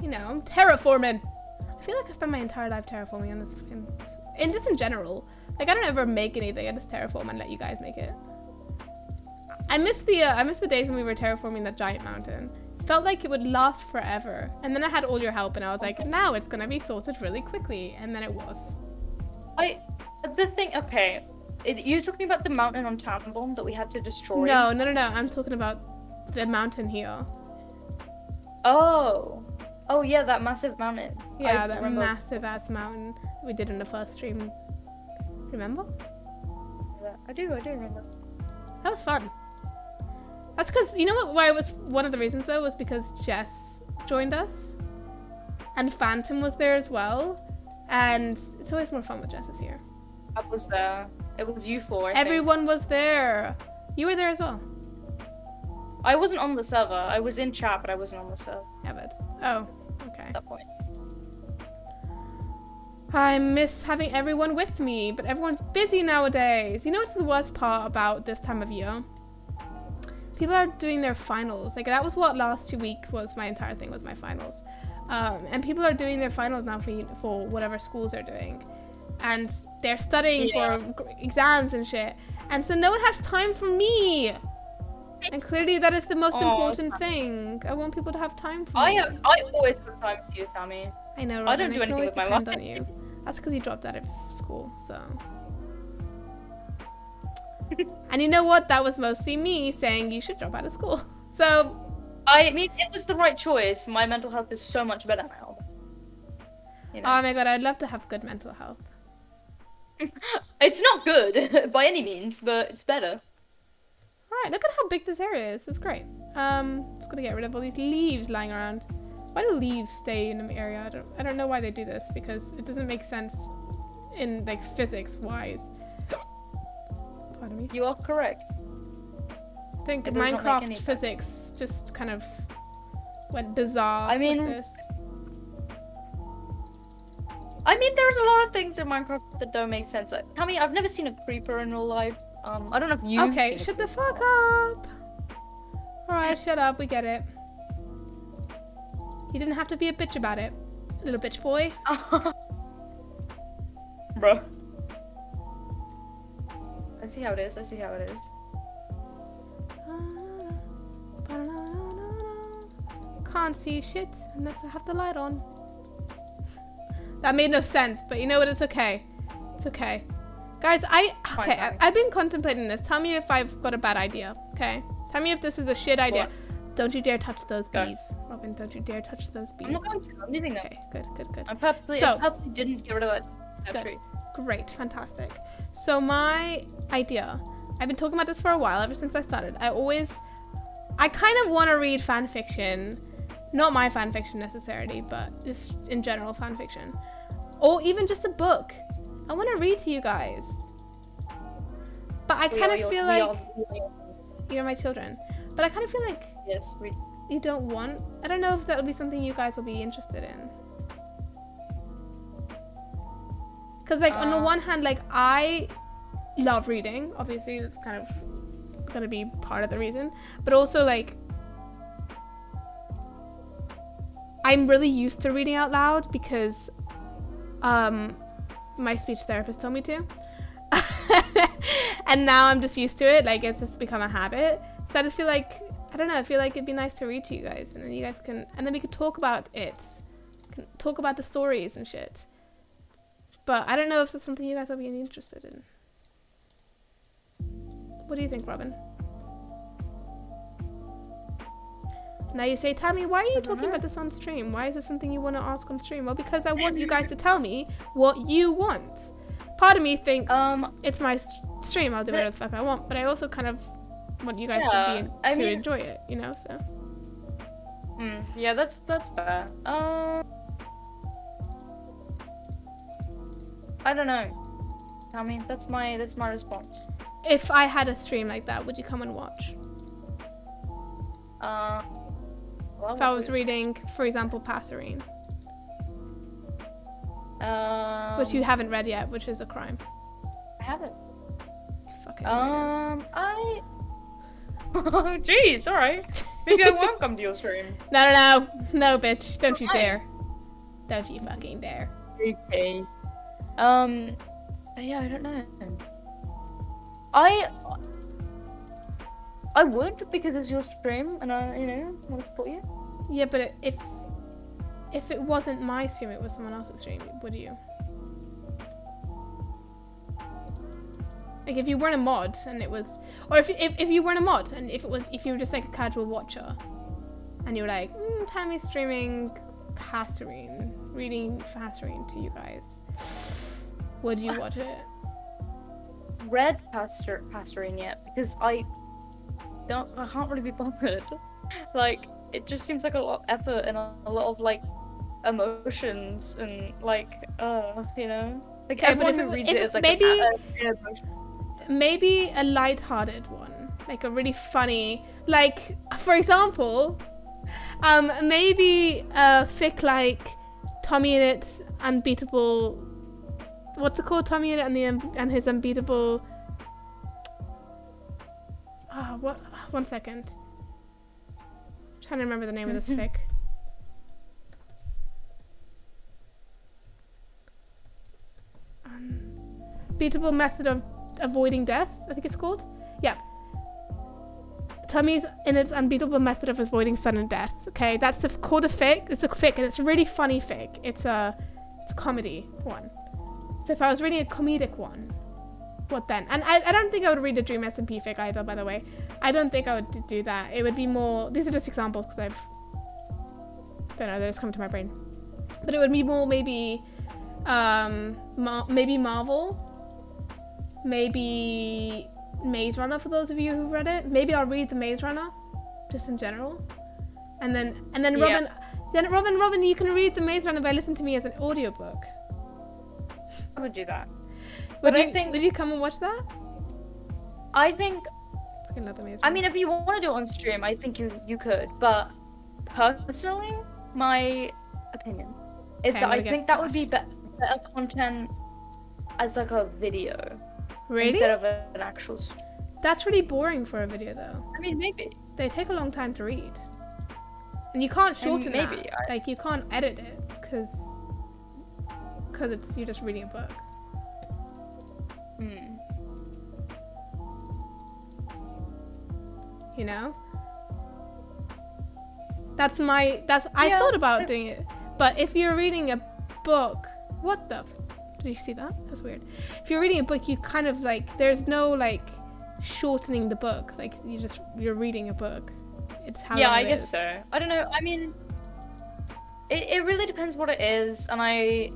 you know, I'm terraforming. I feel like I spent my entire life terraforming on this fucking And just in general. Like, I don't ever make anything. I just terraform and let you guys make it. I miss the days when we were terraforming that giant mountain. It felt like it would last forever. And then I had all your help and I was like, now it's gonna be sorted really quickly. And then it was. Okay. You're talking about the mountain on Tannenbaum that we had to destroy? No. I'm talking about the mountain here. Oh, yeah, that massive mountain. Yeah, that massive ass mountain we did in the first stream. Remember? Yeah, I do remember. That was fun. That's because, you know what, why it was one of the reasons though, was because Jess joined us. And Phantom was there as well. And it's always more fun with Jess is here. I was there. It was you four, Everyone was there. You were there as well. I wasn't on the server. I was in chat, but I wasn't on the server. Yeah, but... Oh, okay. At that point. I miss having everyone with me, but everyone's busy nowadays. You know what's the worst part about this time of year? People are doing their finals. Like, that was what last week was. My entire thing was my finals. And people are doing their finals now for whatever schools they're doing. And they're studying for exams and shit. And so no one has time for me. And clearly that is the most important thing. I want people to have time for me. I always have time for you, Tammy. I know, Robin. I don't do anything with my life. On you. That's because you dropped out of school, so. And you know what? That was mostly me saying you should drop out of school. So. I mean, it was the right choice. My mental health is so much better now. You know? Oh my god, I'd love to have good mental health. It's not good by any means, but it's better. Alright, look at how big this area is. It's great. Just gonna get rid of all these leaves lying around. Why do leaves stay in the area? I don't know why they do this, because it doesn't make sense in, like, physics-wise. Pardon me. You are correct. I think Minecraft physics just kind of went bizarre with this. I mean, there's a lot of things in Minecraft that don't make sense. I mean, I've never seen a creeper in real life. I don't know if you. Okay, shut the fuck up. Alright, shut up. We get it. You didn't have to be a bitch about it, little bitch boy. Bro. I see how it is. Can't see shit unless I have the light on. That made no sense, but you know what? It's okay. It's okay. Guys, I've been contemplating this. Tell me if I've got a bad idea, okay? Tell me if this is a shit idea. What? Don't you dare touch those bees. Robin, don't you dare touch those bees. I'm not going to. I'm leaving them. Okay, good. I purposely didn't get rid of that tree. Great, fantastic. So my idea, I've been talking about this for a while, ever since I started. I kind of want to read fan fiction. Not my fan fiction necessarily, but just in general fan fiction. Or even just a book. I want to read to you guys. But I kind of feel like... You're my children. But I kind of feel like... Yes, you don't want... I don't know if that'll be something you guys will be interested in. Because, like, on the one hand, like, I love reading. Obviously, that's kind of going to be part of the reason. But also, like... I'm really used to reading out loud because my speech therapist told me to. And now I'm just used to it. Like, it's just become a habit. So I just feel like, I don't know, I feel like it'd be nice to read to you guys. And then you guys can, and then we could talk about it. Can talk about the stories and shit. But I don't know if it's something you guys will be interested in. What do you think, Robin? Now you say, Tammy, why are you talking about this on stream? Why is this something you want to ask on stream? Well, because I want you guys to tell me what you want. Part of me thinks it's my stream, I'll do whatever the fuck I want, but I also kind of want you guys to enjoy it, you know, so. Yeah, that's fair. I don't know. Tammy, that's my response. If I had a stream like that, would you come and watch? Well, if I was reading, for example, Passerine. Which you haven't read yet, which is a crime. I haven't. Fucking Oh, jeez, alright. Maybe I won't come to your stream. No, bitch. Don't you dare. Don't you fucking dare. Okay. Yeah, I don't know. I would, because it's your stream and I, want to support you. Yeah, but if it wasn't my stream, it was someone else's stream, would you? Like if you weren't a mod and it was, or if you weren't a mod and if you were just like a casual watcher, and you were like, Tammy's streaming Passerine, reading Passerine to you guys, would you watch it? Read Passerine yet, because I can't really be bothered. Like, it just seems like a lot of effort and a lot of like emotions and like like everyone who reads it is like maybe emotion. Maybe a light-hearted one, like a really funny, like for example, maybe a fic like Tommy and its unbeatable. What's it called? Tommy and his unbeatable. What? 1 second. I'm trying to remember the name of this fic. Unbeatable method of avoiding death, I think it's called. Yeah. Tommy's in its unbeatable method of avoiding sudden death. Okay, that's called a fic. It's a fic, and it's a really funny fic. It's a comedy one. So if I was reading a comedic one, what then? And I don't think I would read a Dream SMP fic either, by the way. I don't think I would do that. It would be more. These are just examples because don't know, they just come to my brain. But it would be more maybe maybe Marvel. Maybe Maze Runner for those of you who've read it. Maybe I'll read the Maze Runner, just in general. And then Robin, you can read the Maze Runner by listening to me as an audiobook. I would do that. Would you come and watch that? I think. I love the Maze Runner. I mean, if you want to do it on stream, I think you could. But personally, my opinion is that I think that would be better content as like a video. Really? Instead of an actual. That's really boring for a video, though. I mean, maybe. They take a long time to read, and you can't shorten it. Maybe. Like you can't edit it because you're just reading a book. You know. I thought about doing it, but if you're reading a book, what the. Did you see that? That's weird. If you're reading a book, you kind of like, there's no like shortening the book. Like you're reading a book. It's how. Yeah, I guess so. I don't know. I mean, it really depends what it is, and I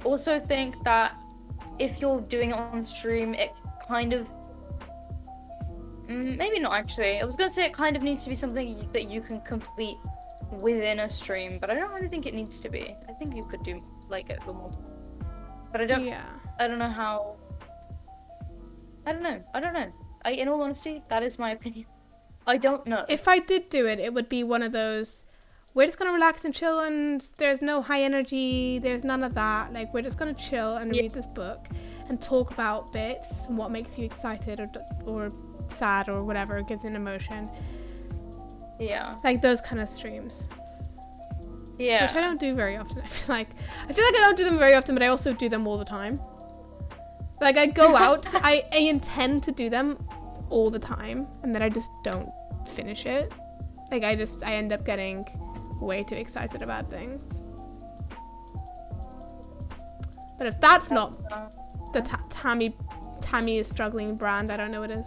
also think that if you're doing it on stream, it kind of maybe not actually. I was gonna say it kind of needs to be something that you can complete within a stream, but I don't really think it needs to be. I think you could do like it for multiple. But I don't. Yeah. I don't know how. I don't know. In all honesty, that is my opinion. I don't know. If I did do it, it would be one of those. We're just gonna relax and chill, and there's no high energy. There's none of that. Like we're just gonna chill and read this book, and talk about bits and what makes you excited or sad or whatever gives an emotion. Yeah. Like those kind of streams. Yeah. Which I don't do very often. I feel like I don't do them very often, but I also do them all the time. Like I go out, I intend to do them all the time, and then I just don't finish it. Like I end up getting way too excited about things. But if that's not the Tammy is struggling brand, I don't know what is.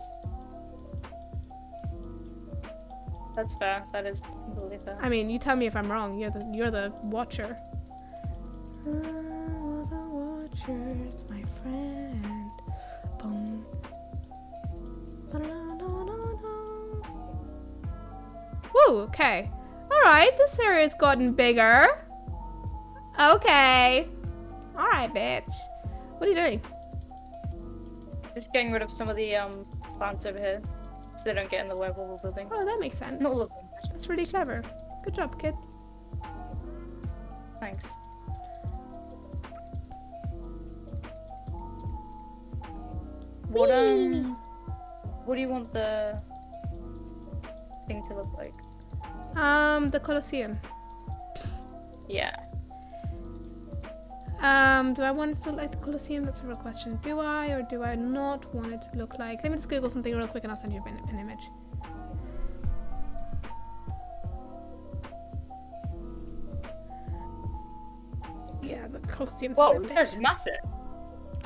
That's fair. That is completely fair. I mean, you tell me if I'm wrong. You're the watcher. The watchers, my friend. Boom. Woo. Okay. All right. This area's gotten bigger. Okay. All right, bitch. What are you doing? Just getting rid of some of the plants over here. So they don't get in the way of all the building. Oh, that makes sense. Not all of them. That's really clever. Good job, kid. Thanks. What do you want the thing to look like? The Colosseum. Yeah. Do I want it to look like the Colosseum? That's a real question. Do I or do I not want it to look like... Let me just Google something real quick and I'll send you an image. Yeah, the Colosseum's Well, it's massive.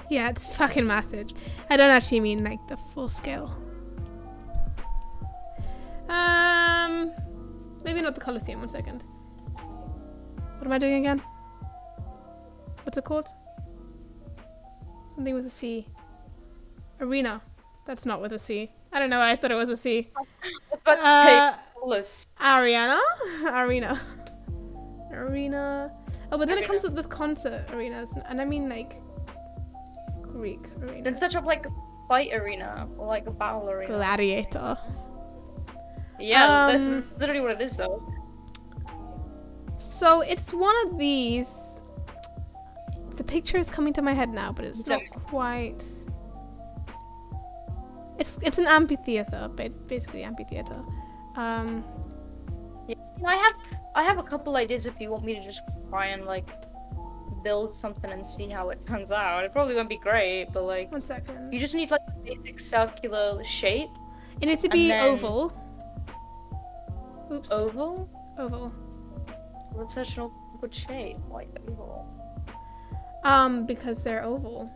Yeah, it's fucking massive. I don't actually mean like the full scale. Maybe not the Colosseum. 1 second. What am I doing again? What's it called? Something with a C. Arena. That's not with a C. I don't know. I thought it was a C. I was about to say Ariana? Arena. Arena. Oh, but then it comes up with concert arenas, and I mean like Greek arena. Then such a like fight arena or like a battle arena. Gladiator. Yeah, that's literally what it is though. So it's one of these. The picture is coming to my head now, but it's not quite. It's an amphitheater, basically amphitheater. Yeah, I have a couple ideas if you want me to just try and like build something and see how it turns out. It probably won't be great, but like 1 second. you just need like a basic circular shape. It needs to be oval. Oops. Oval? Oval. What's such an awkward shape? Like oval. Because they're oval.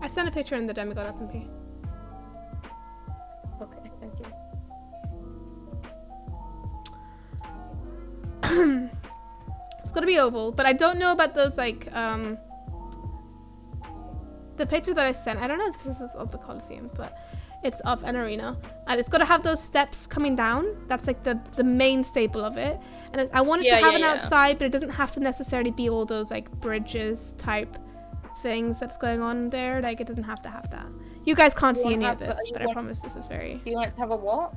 I sent a picture in the demigodsmp. Okay, thank you. It's gotta be oval, but I don't know about those like the picture that I sent. I don't know if this is of the Colosseum, but it's of an arena, and it's gotta have those steps coming down. That's like the main staple of it. And I want it to have an outside, but it doesn't have to necessarily be all those like bridges type things that's going on there. Like it doesn't have to have that. You guys can't see any of this, but I promise this is very. You want it to have a what?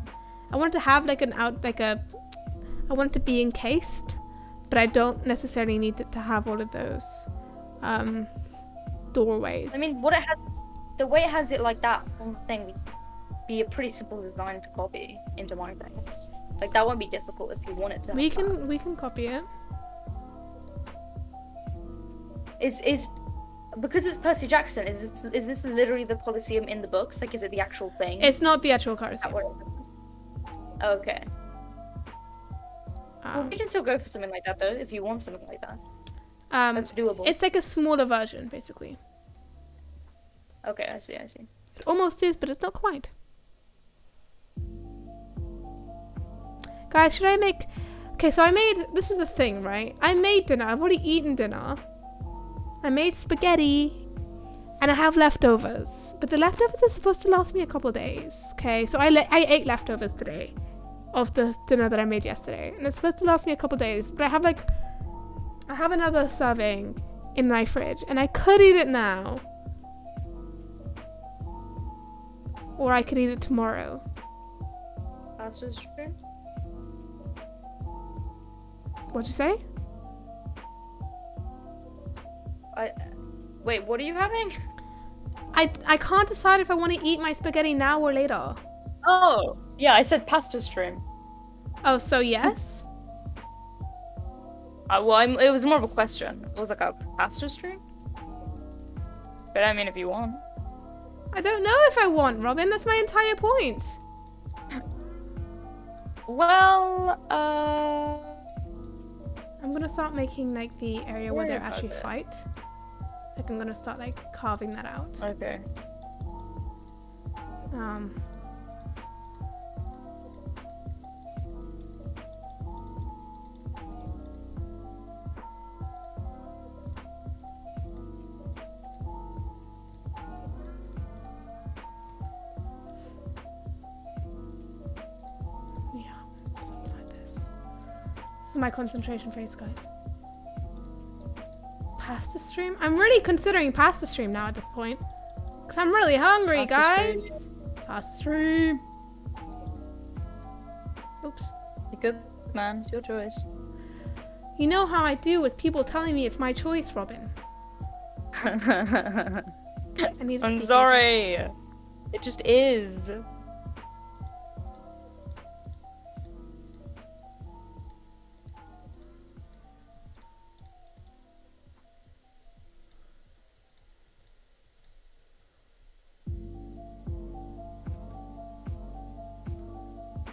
I want it to have like I want it to be encased, but I don't necessarily need it to have all of those doorways. I mean, the way it has it like that on thing would be a pretty simple design to copy into my thing. Like that won't be difficult if you want it to. We can copy it. Is because it's Percy Jackson. Is this literally the Colosseum in the books? Like, is it the actual thing? It's not the actual Colosseum. Okay. Well, we can still go for something like that though, if you want something like that. That's doable. It's like a smaller version, basically. Okay, I see. It almost is, but it's not quite. Guys, should I make... Okay, so I made... This is the thing, right? I made dinner. I've already eaten dinner. I made spaghetti. And I have leftovers. But the leftovers are supposed to last me a couple days. Okay, so I ate leftovers today. Of the dinner that I made yesterday. And it's supposed to last me a couple days. But I have another serving in my fridge. And I could eat it now. Or I could eat it tomorrow. That's just true. What'd you say? Wait, what are you having? I can't decide if I want to eat my spaghetti now or later. Oh, yeah, I said pasta stream. Oh, so yes? Well, it was more of a question. It was like a pasta stream? But I mean, if you want. I don't know if I want, Robin. That's my entire point. Well, I'm gonna start making like the area where they actually fight. Like I'm gonna start like carving that out. Okay. My concentration face, guys. Pasta stream? I'm really considering pasta stream now at this point. Because I'm really hungry, guys. Pasta stream. Oops. You're good, man. It's your choice. You know how I do with people telling me it's my choice, Robin. I'm sorry. It just is.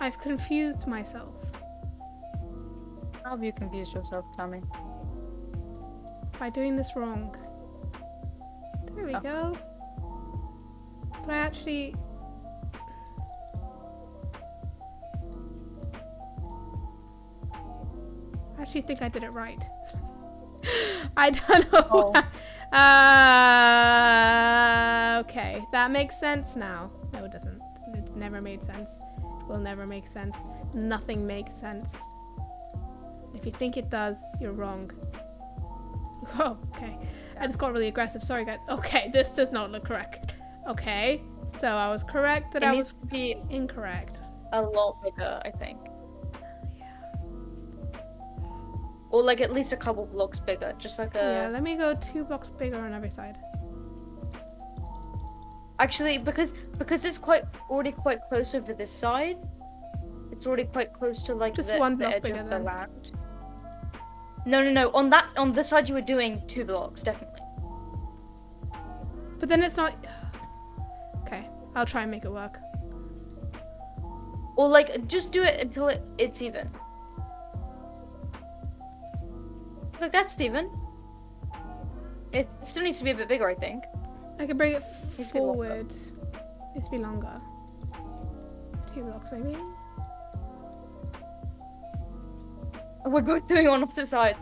I've confused myself. How have you confused yourself, Tammy? By doing this wrong. There we go. But I actually... think I did it right. I don't know. Oh. Okay, that makes sense now. No, it doesn't. It never made sense. It will never make sense. Nothing makes sense. If you think it does, you're wrong. Oh, okay. I just got really aggressive. Sorry, guys. Okay, this does not look correct. Okay, so I was correct that I was incorrect. A lot bigger, I think. Or like at least a couple blocks bigger, just like a... Yeah, let me go 2 blocks bigger on every side. Actually, because it's already quite close over this side. It's already quite close to like just the, one the block edge bigger of the then. land. No. On this side you were doing 2 blocks, definitely. But then it's not... Okay, I'll try and make it work. Or like, just do it until it's even. Look, that's even. It still needs to be a bit bigger, I think. I can bring it Needs to be longer. forward. Needs to be longer. 2 blocks maybe? Oh, we're both doing it on opposite sides.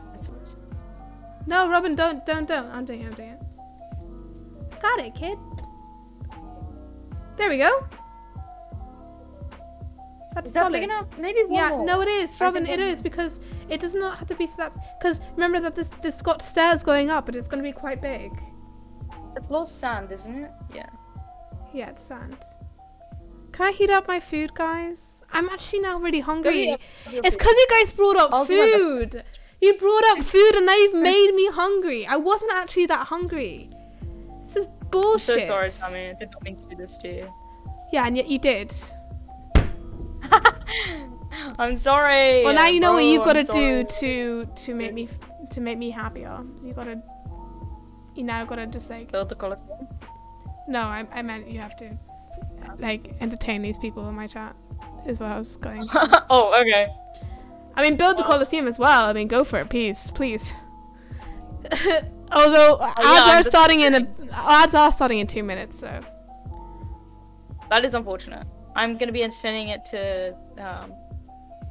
No, Robin, don't. I'm doing it. Got it, kid. There we go. That's Is that solid. big enough? Maybe one Yeah, more. no, it is, Robin. think It one is because it does not have to be that. Because remember that this got stairs going up, but it's going to be quite big. It's low sand, isn't it? Yeah. Yeah, it's sand. Can I heat up my food, guys? I'm actually now really hungry. It's because you guys brought up food. You brought up food, and now you've made me hungry. I wasn't actually that hungry. This is bullshit. I'm so sorry, Sammy. I did not mean to do this to you. Yeah, and yet you did. I'm sorry. Well, now you know what you've got to sorry. do to make me happier. You now got to just like... Build the Colosseum? No, I meant you have to like entertain these people in my chat is what I was going. Oh, okay. I mean, build the Colosseum as well. I mean, go for it, please. Although ads are starting in 2 minutes, so That is unfortunate. I'm gonna be extending it to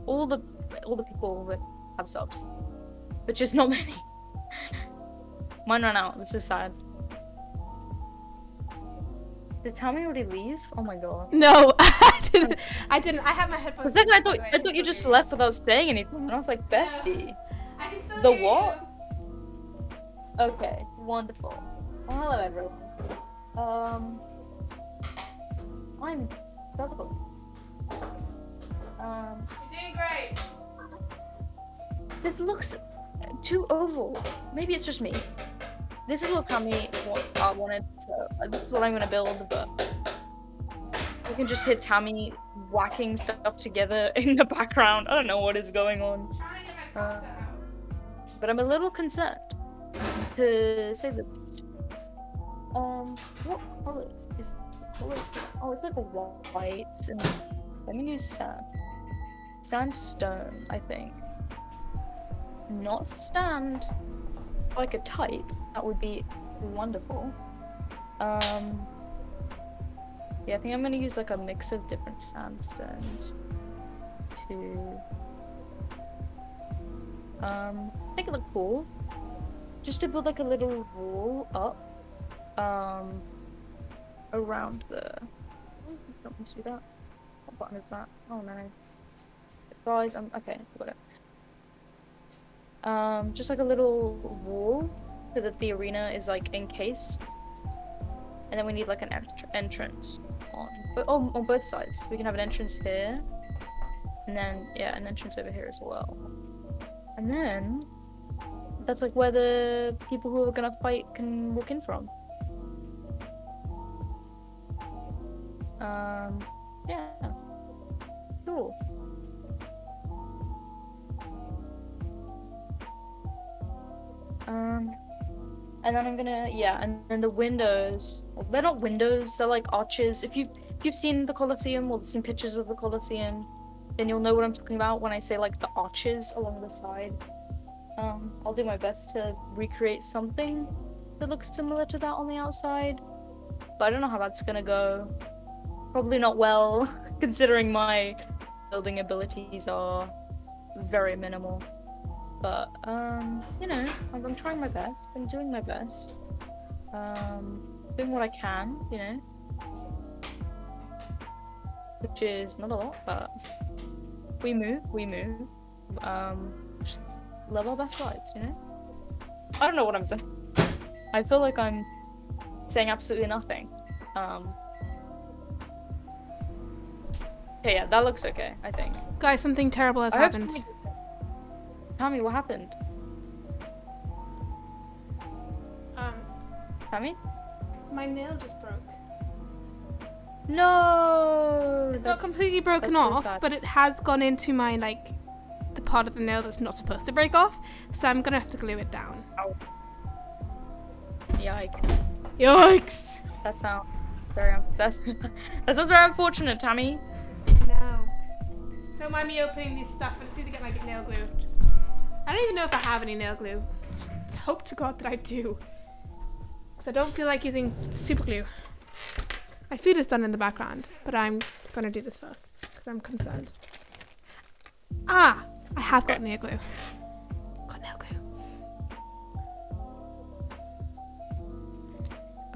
all the people that have subs, which is not many. Mine ran out. This is sad. Did Tammy already leave? Oh my god. no, I didn't. I had my For a headphones. second, I thought you just left without saying anything, and I was like, bestie. I can still The hear what? you. Okay, wonderful. Well, hello everyone. I'm Douglas. You're doing great. This looks too oval. Maybe it's just me. This is what Tammy wanted, so this is what I'm gonna build, but you can just hear Tammy whacking stuff together in the background. I don't know what is going on. But I'm a little concerned, to say the least. What colors is colors? Oh, it's like a white, and let me use sand. Sandstone, I think. Not sand. Like a type, that would be wonderful. Yeah, I think I'm gonna use like a mix of different sandstones to make it look cool. Just to build like a little wall up around the... Oh, don't want to do that. What button is that? Oh no. Guys, okay, got it. Just like a little wall so that the arena is like encased, and then we need like an entrance on both sides. We can have an entrance here, and then yeah, an entrance over here as well. And then that's like where the people who are gonna fight can walk in from. Yeah, cool. And then I'm gonna, yeah, and then the windows, well, they're not windows, they're like arches. If you've seen the Colosseum or seen pictures of the Colosseum, then you'll know what I'm talking about when I say like the arches along the side. I'll do my best to recreate something that looks similar to that on the outside, but I don't know how that's gonna go. Probably not well, considering my building abilities are very minimal. But, you know, I'm trying my best. I'm doing my best. Doing what I can, you know. Which is not a lot, but we move. Just live our best lives, you know? I don't know what I'm saying. I feel like I'm saying absolutely nothing. Okay, yeah, that looks okay, I think. Guys, something terrible has happened. Tell me what happened. Tammy? My nail just broke. No! It's not completely broken off, but it has gone into my, like, the part of the nail that's not supposed to break off, so I'm gonna have to glue it down. Ow. Yikes. Yikes! That sounds very that sounds very unfortunate, Tammy. No. Don't mind me opening these stuff. I just need to get my nail glue. I don't even know if I have any nail glue. Just hope to God that I do. Because I don't feel like using super glue. My food is done in the background, but I'm gonna do this first because I'm concerned. Ah! I have got nail glue. Got nail glue.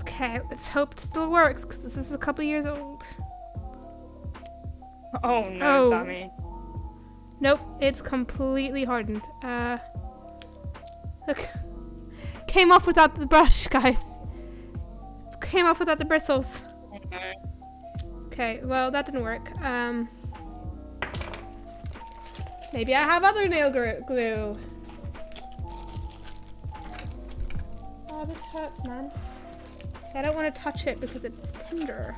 Okay, let's hope it still works because this is a couple years old. Oh no, Tammy. Nope, it's completely hardened. Look. Came off without the brush, guys. It came off without the bristles. Okay, well, that didn't work. Maybe I have other nail glue. Oh, this hurts, man. I don't want to touch it because it's tender.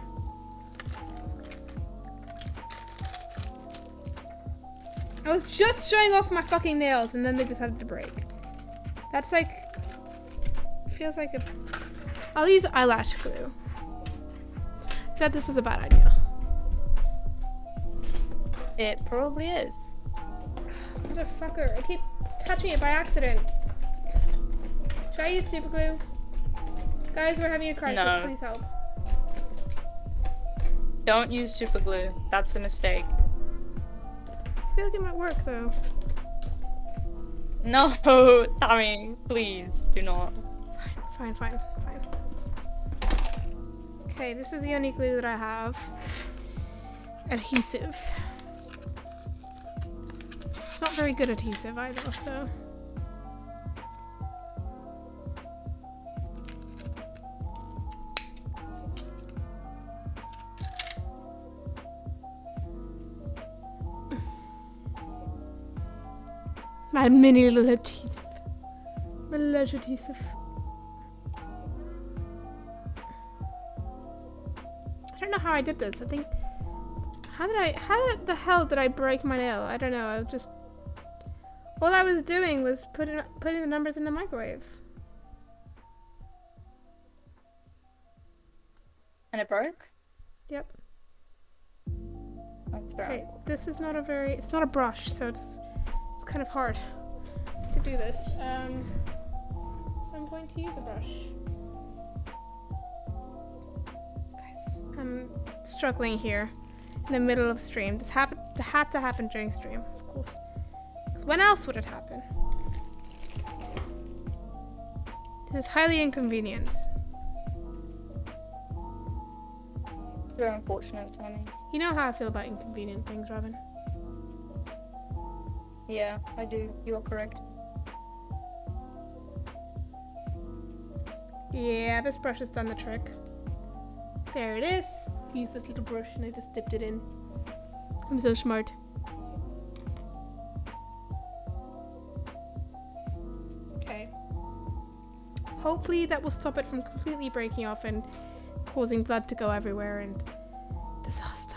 I was just showing off my fucking nails and then they decided to break. That's like... feels like a... I'll use eyelash glue. I thought this was a bad idea. It probably is. Motherfucker, I keep touching it by accident. Should I use super glue? Guys, we're having a crisis, no. Please help. Don't use super glue. That's a mistake. I feel like it might work though. No, Tammy, please do not. Fine. Okay, this is the only glue that I have. Adhesive. It's not very good adhesive either, so... My mini little adhesive. My lash adhesive. I don't know how I did this. I think... How the hell did I break my nail? I don't know. I was just... All I was doing was putting the numbers in the microwave. And it broke? Yep. That's very Okay, this is not a very... It's not a brush, so it's kind of hard to do this. So I'm going to use a brush. Guys, I'm struggling here in the middle of stream. This had to happen during stream, of course. When else would it happen? This is highly inconvenient. It's very unfortunate, Tammy. You know how I feel about inconvenient things, Robin. Yeah, I do. You are correct. Yeah, this brush has done the trick. There it is. Use this little brush and I just dipped it in. I'm so smart. Okay. Hopefully that will stop it from completely breaking off and causing blood to go everywhere and disaster.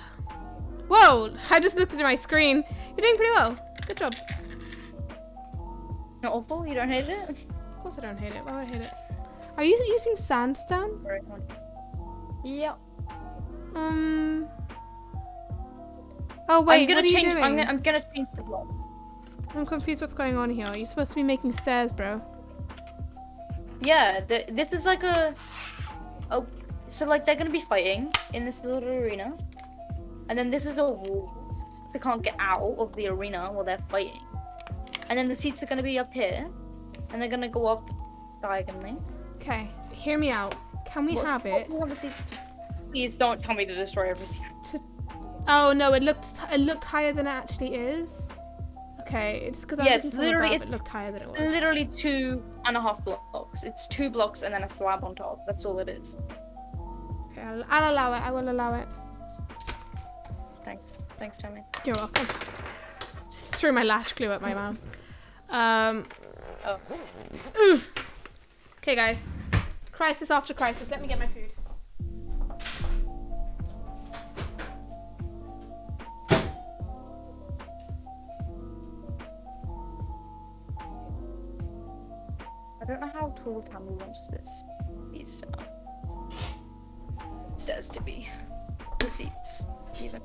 Whoa! I just looked at my screen. You're doing pretty well. Good job. Not awful? You don't hate it? Of course I don't hate it. Why would I hate it? Are you using sandstone? Yeah. Oh wait, what are you doing? I'm gonna change the block. I'm confused what's going on here. You're supposed to be making stairs, bro. Yeah, this is like a... Oh, so like they're gonna be fighting in this little arena. And then this is a wall. So they can't get out of the arena while they're fighting. And then the seats are gonna be up here. And they're gonna go up diagonally. Okay, hear me out. Can we have it? What do you want the seats to... Please don't tell me to destroy everything. Oh no, it looked higher than it actually is. Okay, it's because yeah, it's literally it looked higher than it was. Literally 2.5 blocks. It's 2 blocks and then a slab on top. That's all it is. Okay, I'll allow it. I will allow it. Thanks, Tammy. You're welcome. Just threw my lash glue at my mouse. Oof. Okay, guys. Crisis after crisis. Let me get my food. I don't know how tall Tammy wants these stairs to be. The seats, even.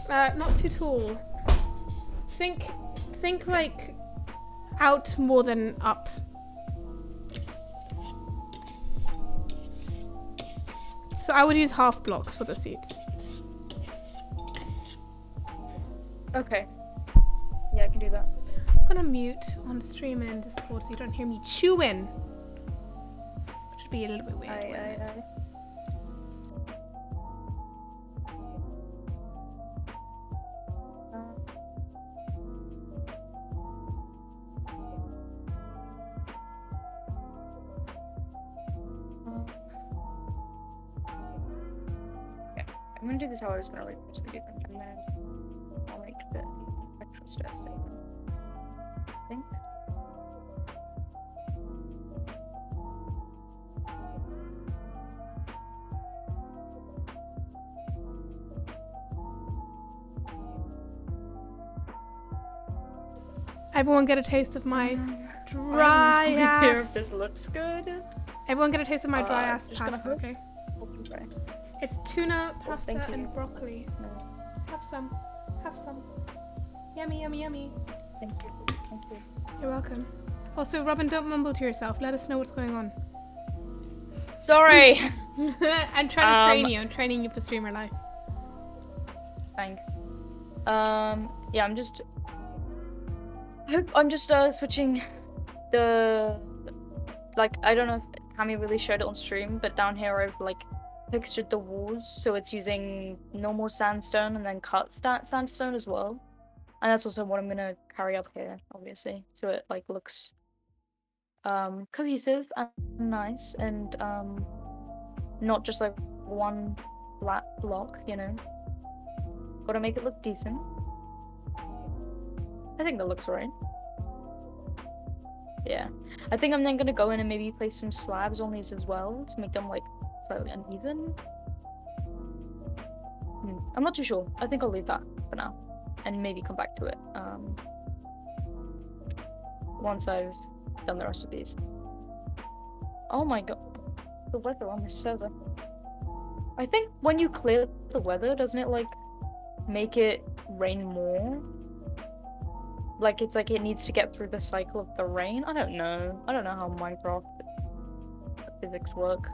Not too tall. Think like out more than up. So I would use half blocks for the seats. Okay. Yeah, I can do that. I'm gonna mute on stream and in Discord so you don't hear me chewing. Which would be a little bit weird. Aye. I'm gonna do this how I was gonna originally do them, and then I'll make the actual stairs. I think. Everyone get a taste of my dry ass. Here if this looks good. Everyone get a taste of my dry ass pasta, okay? Okay. It's tuna, pasta, thank you. and broccoli. No, Have some. Have some. Yummy, yummy, yummy. thank you. Thank you. You're welcome. Also, Robin, don't mumble to yourself. Let us know what's going on. Sorry. I'm trying to train you. I'm training you for streamer life. Thanks. Yeah, I'm just switching the, like, I don't know if Tammy really showed it on stream, but down here I've like textured the walls so it's using normal sandstone and then cut sandstone as well. And that's also what I'm gonna carry up here, obviously, so it like looks cohesive and nice and not just like one flat block, you know. Gotta make it look decent. I think that looks right. Yeah. I think I'm then gonna go in and maybe place some slabs on these as well to make them like slightly uneven. I'm not too sure. I think I'll leave that for now and maybe come back to it once I've done the rest of these. Oh my god. The weather on this server. I think when you clear the weather, doesn't it like make it rain more? Like it's like it needs to get through the cycle of the rain? I don't know. I don't know how Minecraft physics work.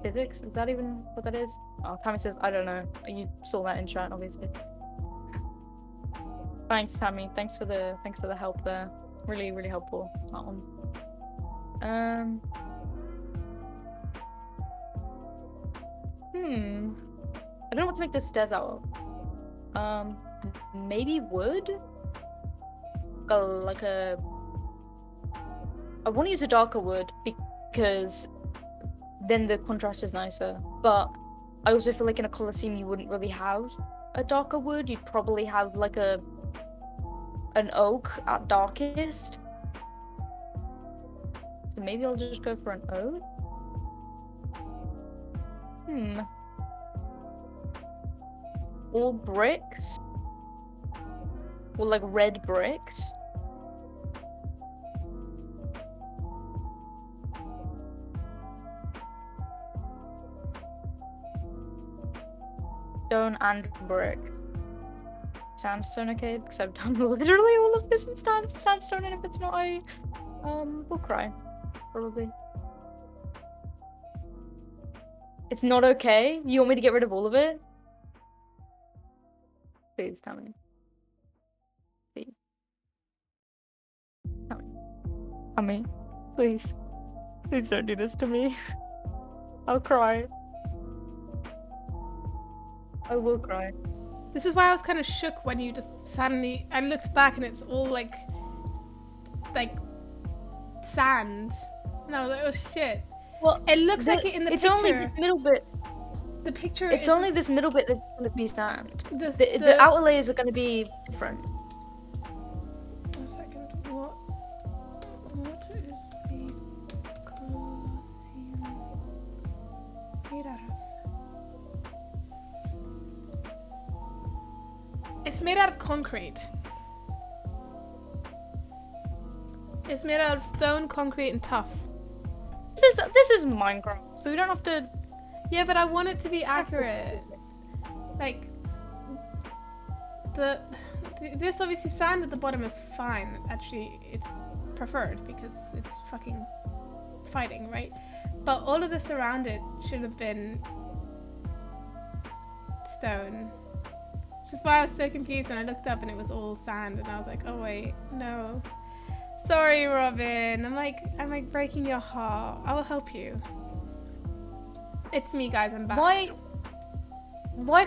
Physics? Is that even what that is? Oh, Tammy says, I don't know. You saw that in chat, obviously. Thanks, Tammy. Thanks for the help there. Really, really helpful. That one. I don't know what to make the stairs out of. Maybe wood? I want to use a darker wood because then the contrast is nicer. But I also feel like in a Colosseum you wouldn't really have a darker wood. You'd probably have like an oak at darkest. So maybe I'll just go for an oak. All bricks? Or like red bricks? Stone and brick. sandstone, okay? Because I've done literally all of this in sandstone, and if it's not, I will cry. Probably. It's not okay? You want me to get rid of all of it? Please tell me. Please. Tell me. Tell me. Please. Please don't do this to me. I'll cry. I will cry. This is why I was kind of shook when you just suddenly... I looked back and it's all like sand. And I was like, oh shit. Well, it looks like it in the it's picture. Only this middle bit. The picture It's is... only this middle bit that's going to be sand. The The outer layers are going to be different. 1 second. What is the Colosseum made out of? It's made out of concrete. It's made out of stone, concrete, and tuff. This is Minecraft, so we don't have to. Yeah, but I want it to be accurate. Like this obviously sand at the bottom is fine. Actually, it's preferred because it's fucking fighting, right? But all of this around it should have been stone. Which is why I was so confused and I looked up and it was all sand and I was like, oh wait, no. Sorry, Robin. I'm like breaking your heart. I will help you. It's me, guys. I'm back. Why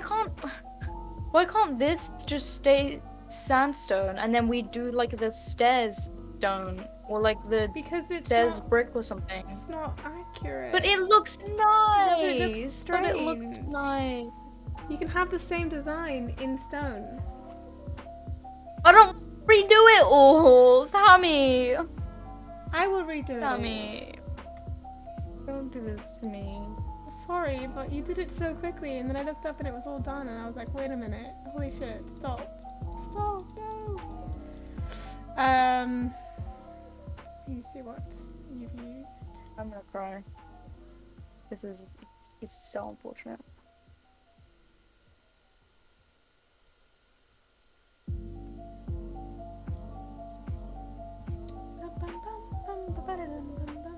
can't this just stay sandstone and then we do like the stairs stone or like the stairs brick or something? It's not accurate. But it looks nice. No, it looks strange. But it looks nice. You can have the same design in stone. I don't redo it all, Tammy. I will redo it. Tammy, don't do this to me. Sorry, but you did it so quickly, and then I looked up and it was all done, and I was like, wait a minute, holy shit, stop, no. You see what you've used. I'm gonna cry. This is so unfortunate.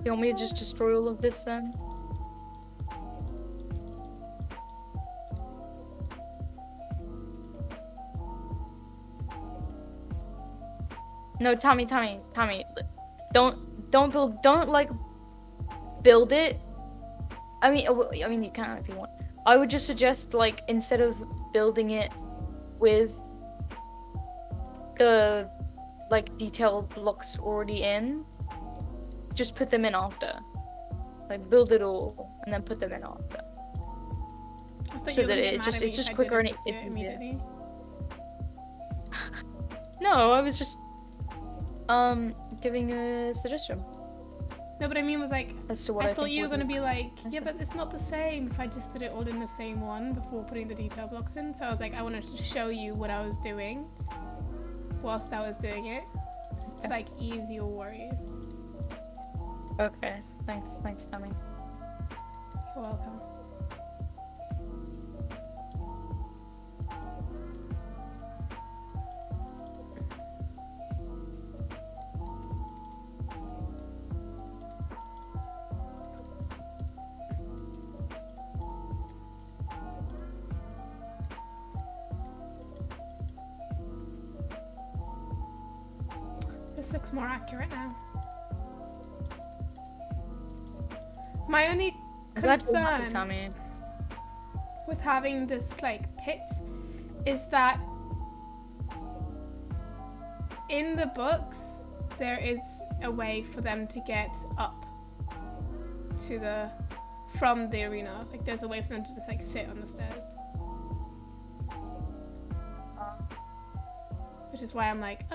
You want me to just destroy all of this then? No, Tommy, don't like build it. I mean you can if you want. I would just suggest like instead of building it with the like detailed blocks already in, just put them in after. Like build it all and then put them in after. So that it's just quicker and it's easier. No, I was just giving a suggestion. No, but I mean was like, as to what I thought you were gonna be like, yeah, but it's not the same if I just did it all in the same one before putting the detail blocks in. So I was like, I wanted to show you what I was doing whilst I was doing it, just to like ease your worries. Okay, thanks, Tammy. You're welcome. This looks more accurate now. My only concern with having this like pit is that in the books there is a way for them to get up to from the arena. Like there's a way for them to just like sit on the stairs. Which is why I'm like,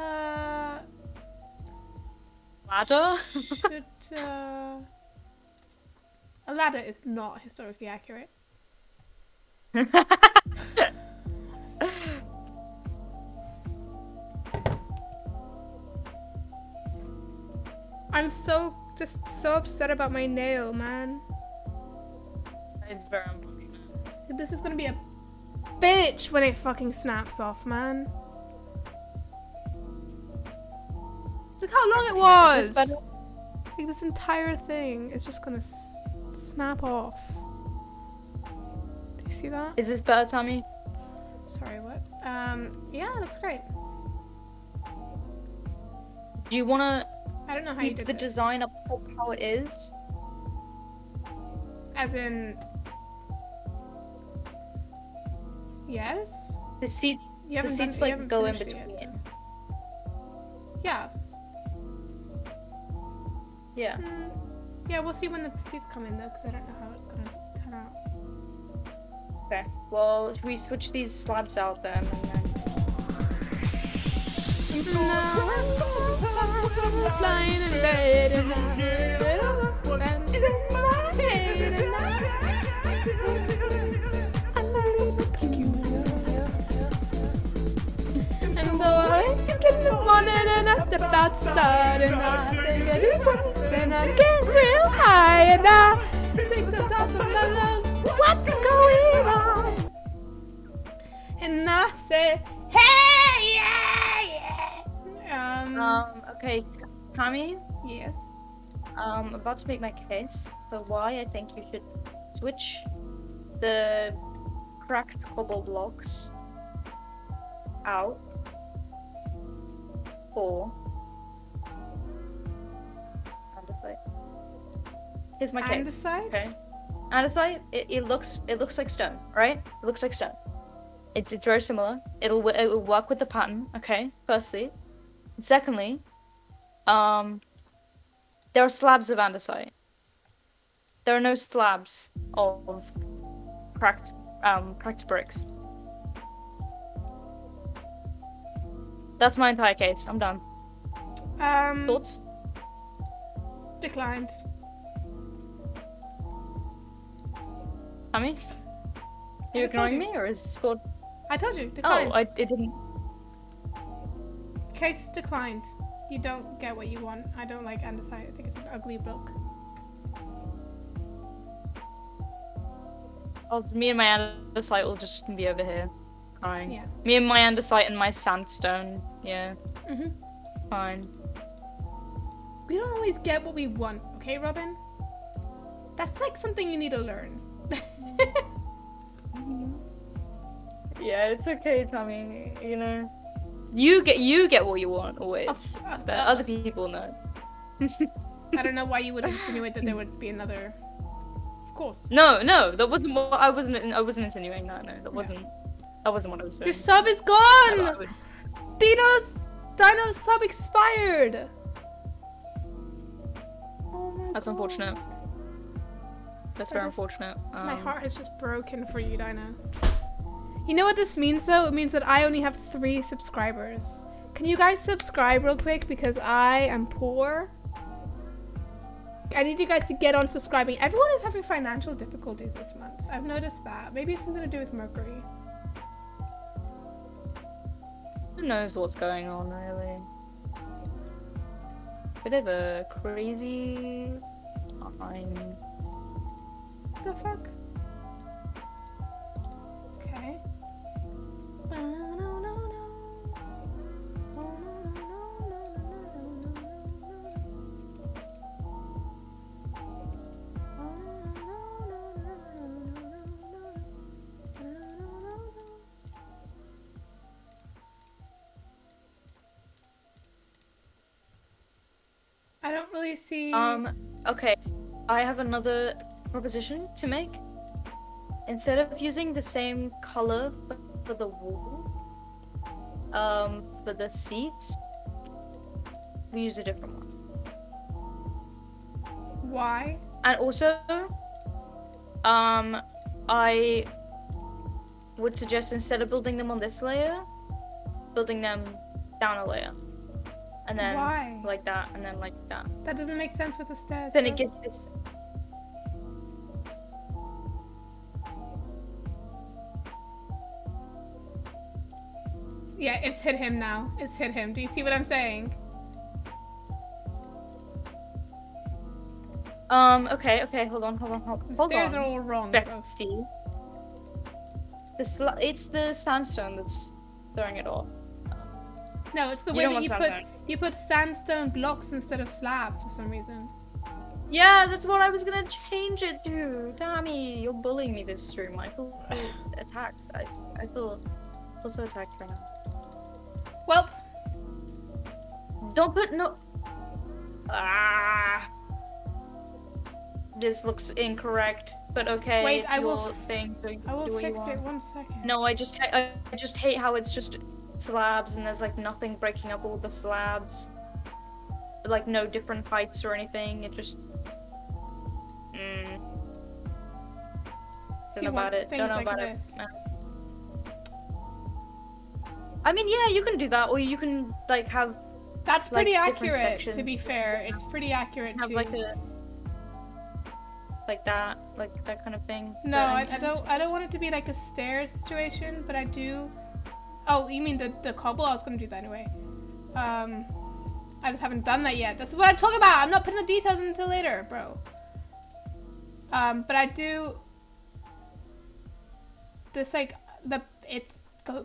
ladder? Should, a ladder is not historically accurate. I'm just so upset about my nail, man. It's very unfortunate. This is gonna be a bitch when it fucking snaps off, man. Look how long it was! Like this entire thing is just gonna snap off. Do you see that? Is this better, Tammy? Sorry, what? Yeah, looks great. Do you wanna I don't know how you keep did the this. design up how it is? As in... Yes? The seat, You haven't the done- seats you like haven't go in finished it between. yet, yeah. Yeah. Yeah, we'll see when the seats come in though, because I don't know how it's gonna turn out. Okay. Well, should we switch these slabs out then? And then... Flying in bed and and so I wake in the morning and I step outside and I think I do then I get real high and I think the top of my lungs, what's going on? And I say, hey, yeah. Okay, Tammy, Yes. I'm about to make my case for why I think you should switch the cracked cobble blocks out for andesite. Here's my case. Andesite? Okay. Andesite, it looks like stone, right? It looks like stone. It's very similar. It will work with the pattern. Okay. Firstly, and secondly, there are slabs of andesite. There are no slabs of cracked bricks. That's my entire case. I'm done. Thoughts? Declined. Tammy? Are you just told ignoring you. me, or is it scored? I told you, declined. Oh, it didn't. Case declined. You don't get what you want. I don't like andesite. I think it's an ugly block. Oh, me and my andesite will just be over here. Fine. Yeah. Me and my andesite and my sandstone. Yeah. Mhm. Fine. We don't always get what we want, okay, Robin? That's like something you need to learn. Yeah, it's okay, Tommy. You know, you get what you want always. But other people know. I don't know why you would insinuate that there would be another. Of course. No, that wasn't what I wasn't insinuating that. No, that wasn't what I was doing. Your sub is No, gone. Dino's sub expired. Oh my That's God. unfortunate. That's very unfortunate. My heart has just broken for you, Dino. You know what this means though? It means that I only have 3 subscribers. Can you guys subscribe real quick because I am poor? I need you guys to get on subscribing. Everyone is having financial difficulties this month. I've noticed that. Maybe it's something to do with Mercury. Who knows what's going on, really? Bit of a crazy time. What the fuck? Okay. I don't really see. Okay. I have another proposition to make. Instead of using the same color for the wall, for the seats, we use a different one. Why? And also, I would suggest instead of building them on this layer, building them down a layer. And then Why? like that, and then like that. That doesn't make sense with the stairs. Then bro. it gives this. Yeah, it's hit him now. It's hit him. Do you see what I'm saying? Okay, hold on. The stairs are all wrong, bro. Bestie. It's the sandstone that's throwing it off. No, it's the You way don't that want sandstone. you put sandstone blocks instead of slabs for some reason. Yeah, that's what I was gonna change it to. Dammy, you're bullying me this stream. I feel attacked. I feel so attacked right now. Well, Don't put no. Ah. This looks incorrect, but okay. wait, it's I your will. thing. So I will do what you fix want. it. 1 second. No, I just hate how it's just slabs and there's like nothing breaking up all the slabs. Like no different heights or anything. It just. Don't know about it. Don't know about it. No. I mean, yeah, you can do that, or you can like have. That's like, pretty different accurate. sections. To be fair, it's pretty accurate Have too. like a. Like that kind of thing. No, I don't want it to be like a stairs situation, but I do. Oh, you mean the cobble? I was gonna do that anyway. I just haven't done that yet. That's what I'm talking about. I'm not putting the details in until later, bro. But I do. This like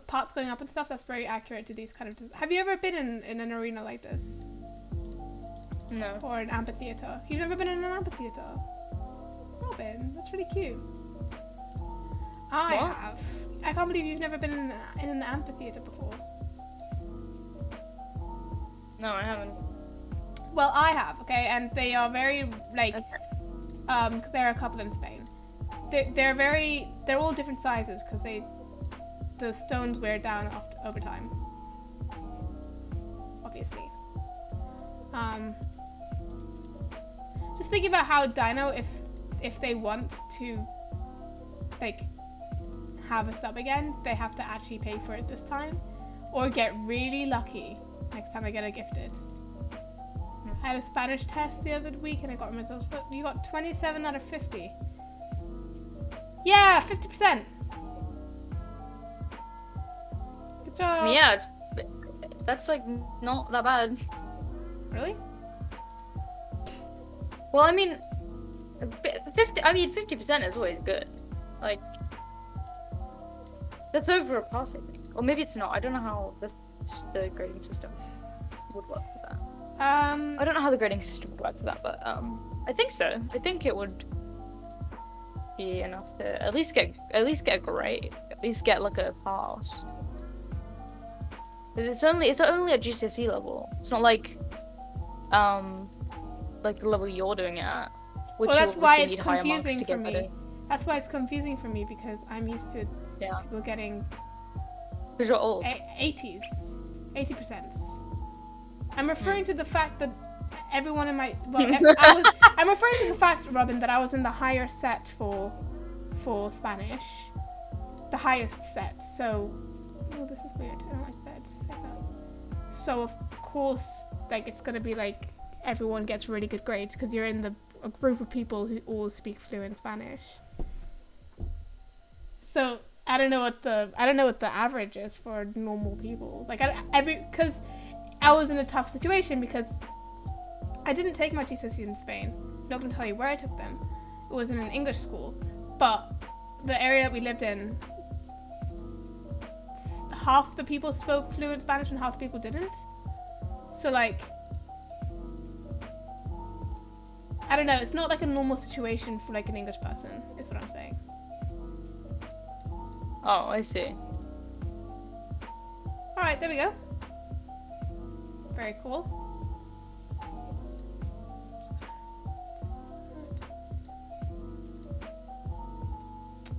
parts going up and stuff. That's very accurate to these kind of. Have you ever been in an arena like this? No. Or an amphitheater? You've never been in an amphitheater? Robin, that's really cute. I What? have. I can't believe you've never been in an amphitheater before. No, I haven't. Well, I have, okay, and they are very, like, Okay. because there are a couple in Spain. They're all different sizes, because the stones wear down over time. Obviously. Just thinking about how Dino, if they want to, like, have a sub again, they have to actually pay for it this time, or get really lucky next time I get it gifted. I had a Spanish test the other week and I got results, but you got 27 out of 50. Yeah, 50%. Good job. Yeah, that's like not that bad. Really? Well, I mean, 50% is always good. Like, that's over a pass, I think. Or maybe it's not. I don't know how the grading system would work for that. I don't know how the grading system would work for that, but I think so. I think it would be enough to at least get a grade, at least get like a pass. It's only at GCSE level. It's not like the level you're doing it at. Which well, that's you why obviously it's need higher marks confusing to for get me. better. That's why it's confusing for me, because I'm used to people getting Because you're old. 80s, 80%. I'm referring to the fact that everyone in my I'm referring to the fact, Robin, that I was in the higher set for Spanish, the highest set. So, oh, this is weird. I don't like that. Just say that. So of course, like, it's gonna be like everyone gets really good grades because you're in a group of people who all speak fluent Spanish. So I don't know what the average is for normal people. Like, because I was in a tough situation because I didn't take my GCSE in Spain. I'm not gonna tell you where I took them. It was in an English school, but the area that we lived in, half the people spoke fluent Spanish and half the people didn't. So, like, I don't know. It's not like a normal situation for like an English person. Is what I'm saying. Oh, I see. All right, there we go. Very cool.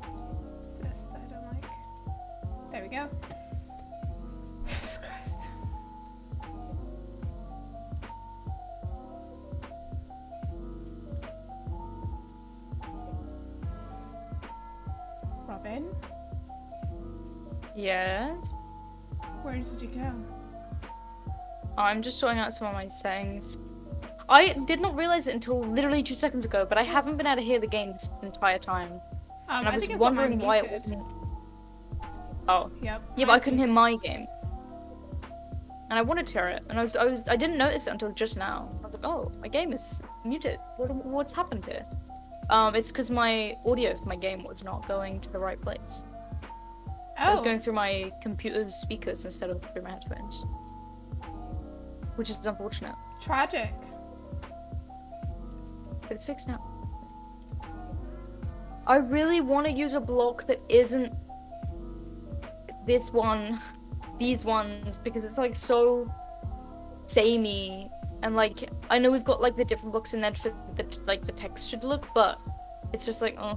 What's this that I don't like? There we go. Jesus Christ. Robin, Yes. where did you go? I'm just sorting out some of my settings. I did not realize it until literally 2 seconds ago, but I haven't been able to hear the game this entire time. And I was think I've got wondering mine why it muted. wasn't. Oh. Yep. Yeah, but I couldn't hear my game. And I wanted to hear it, and I didn't notice it until just now. I was like, oh, my game is muted. What's happened here? It's because my audio for my game was not going to the right place. Oh. I was going through my computer's speakers instead of through my headphones. which is unfortunate. Tragic. But it's fixed now. I really want to use a block that isn't this one, these ones, because it's like so samey, and like I know we've got like the different blocks in there for the like the textured look, but it's just like, oh,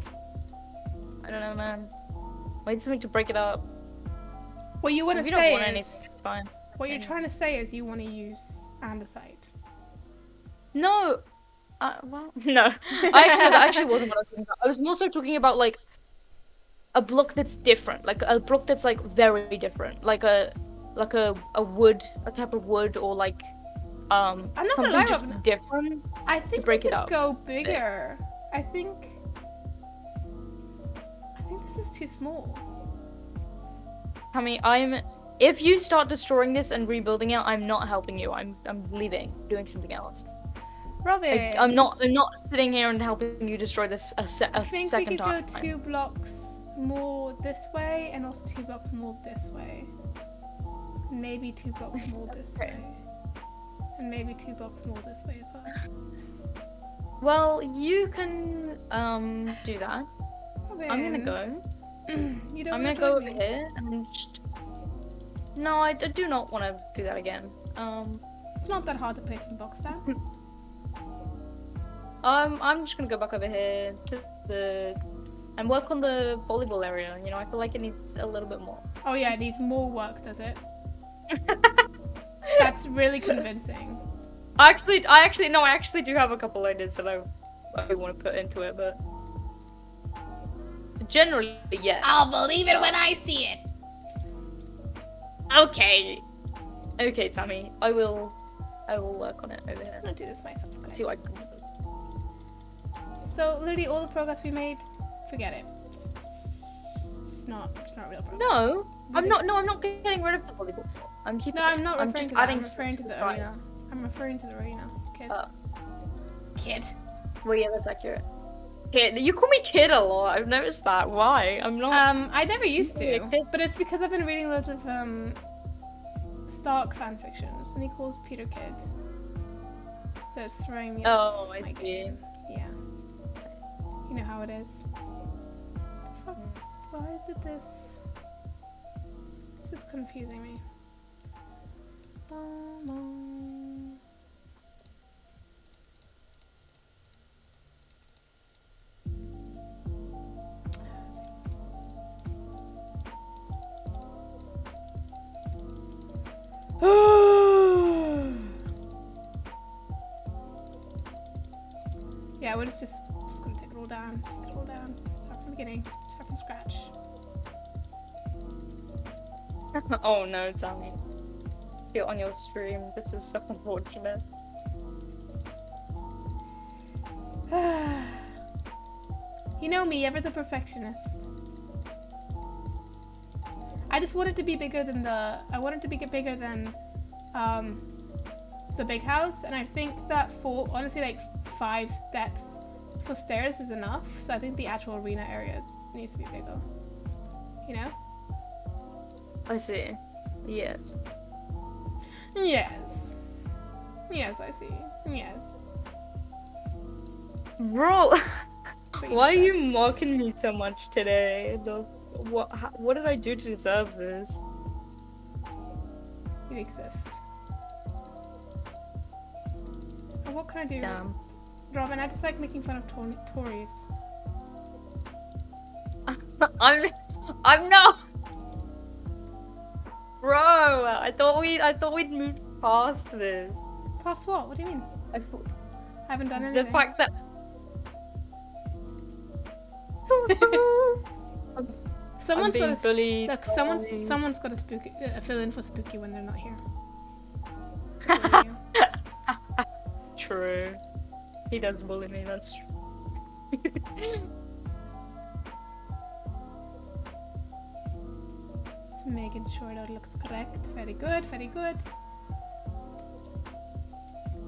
I don't know, man. I need something to break it up. What you want If to you don't say want is, anything, it's fine. what you're trying to say is you want to use andesite. No, well, no. That actually wasn't what I was talking about. I was more so talking about like a block that's different, like a block that's like very different, like a wood, a type of wood, or like I'm not gonna something lie, just Robin. different. I think break we it could up. go bigger. I think this is too small. I mean, if you start destroying this and rebuilding it, I'm not helping you. I'm leaving, doing something else. Robin, I'm not sitting here and helping you destroy this a I think we second could time. go 2 blocks more this way, and also 2 blocks more this way. Maybe 2 blocks more this Okay. way. And maybe 2 blocks more this way as well. Well, you can do that. Robin, I'm gonna go. You don't I'm want gonna to go join over me? here and just... No, I do not want to do that again. It's not that hard to place some blocks down. I'm just gonna go back over here to the and work on the volleyball area. You know, I feel like it needs a little bit more. Oh yeah, it needs more work, does it? That's really convincing. I actually do have a couple ideas that I want to put into it, but generally, yes. I'll believe it when I see it. Okay, Sammy. I will work on it over I'm just here. gonna do this myself, guys. Let's see what I can do. So literally all the progress we made, forget it. It's not real progress. No, We I'm not. just- No, I'm not getting rid of the volleyball. I'm keeping. No, I'm not I'm referring just to that. I'm adding referring to the stuff. arena. I'm referring to the arena. Kid. Kid. Well, yeah, that's accurate. Kid, you call me kid a lot. I've noticed that. Why? I'm not. I never used Yeah, to, Kid. but it's because I've been reading loads of Stark fanfictions, and he calls Peter Kid. So it's throwing me off. Oh, I my see. game. Yeah. You know how it is. The fuck? Why did this? This is confusing me. Yeah, we're just gonna take it all down. Take it all down. Start from the beginning. Start from scratch. Oh no, Sammy. You're on your stream. This is so unfortunate. You know me, ever the perfectionist. I just want it to be bigger than the. I want it to be bigger than, the big house, and I think that honestly, like 5 steps for stairs is enough. So I think the actual arena area needs to be bigger. You know? I see. Yes. Yes. Yes, I see. Yes. Bro, What why are just you said. mocking me so much today? What did I do to deserve this? You exist. And what can I do? Damn. Robin, I just like making fun of Tories. I'm not. Bro, I thought we'd moved past this. Past what? What do you mean? I thought I haven't done anything. the fact that Someone's being got to bullied, look. bullied. Someone's got to fill in for Spooky when they're not here. True. He does bully me. That's true. Just making sure that it looks correct. Very good. Very good.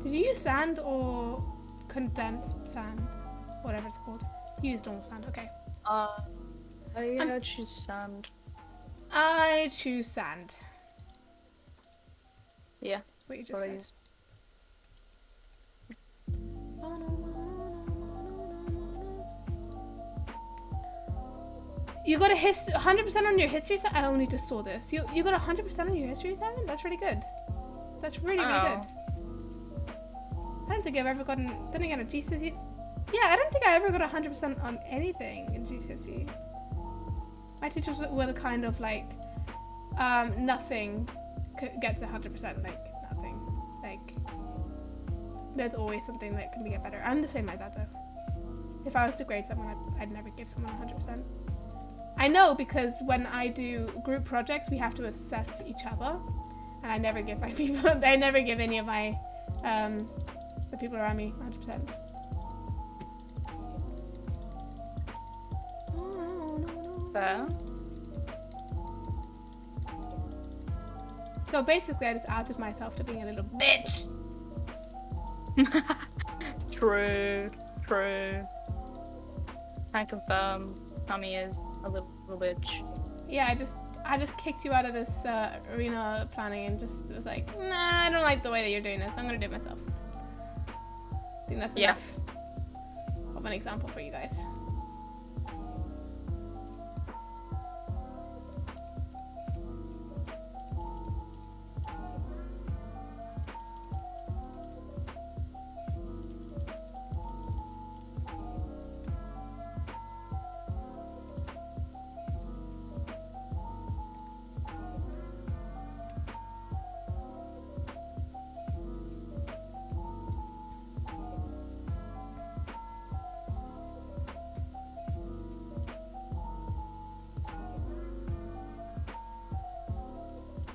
Did you use sand or condensed sand? Whatever it's called. You used normal sand. Okay. I choose sand. I choose sand. Yeah. That's what you just What I said. used. You got a 100% on your history 7? I only just saw this. You got 100% on your history 7? That's really good. That's really good. I don't think I've ever gotten. Then again, a GCSE. Yeah, I don't think I ever got 100% on anything in GCSE. My teachers were the kind of like, nothing gets 100%. Like nothing. Like there's always something that can get better. I'm the same like that though. If I was to grade someone, I'd never give someone 100%. I know, because when I do group projects, we have to assess each other, and I never give my people. I never give any of my the people around me 100%. Fair. So basically, I just outed myself to being a little bitch. True. True. Can confirm. Tommy is a little bitch. Yeah, I just kicked you out of this arena planning and just was like, nah, I don't like the way that you're doing this. I'm gonna do it myself. I think that's enough of an example for you guys.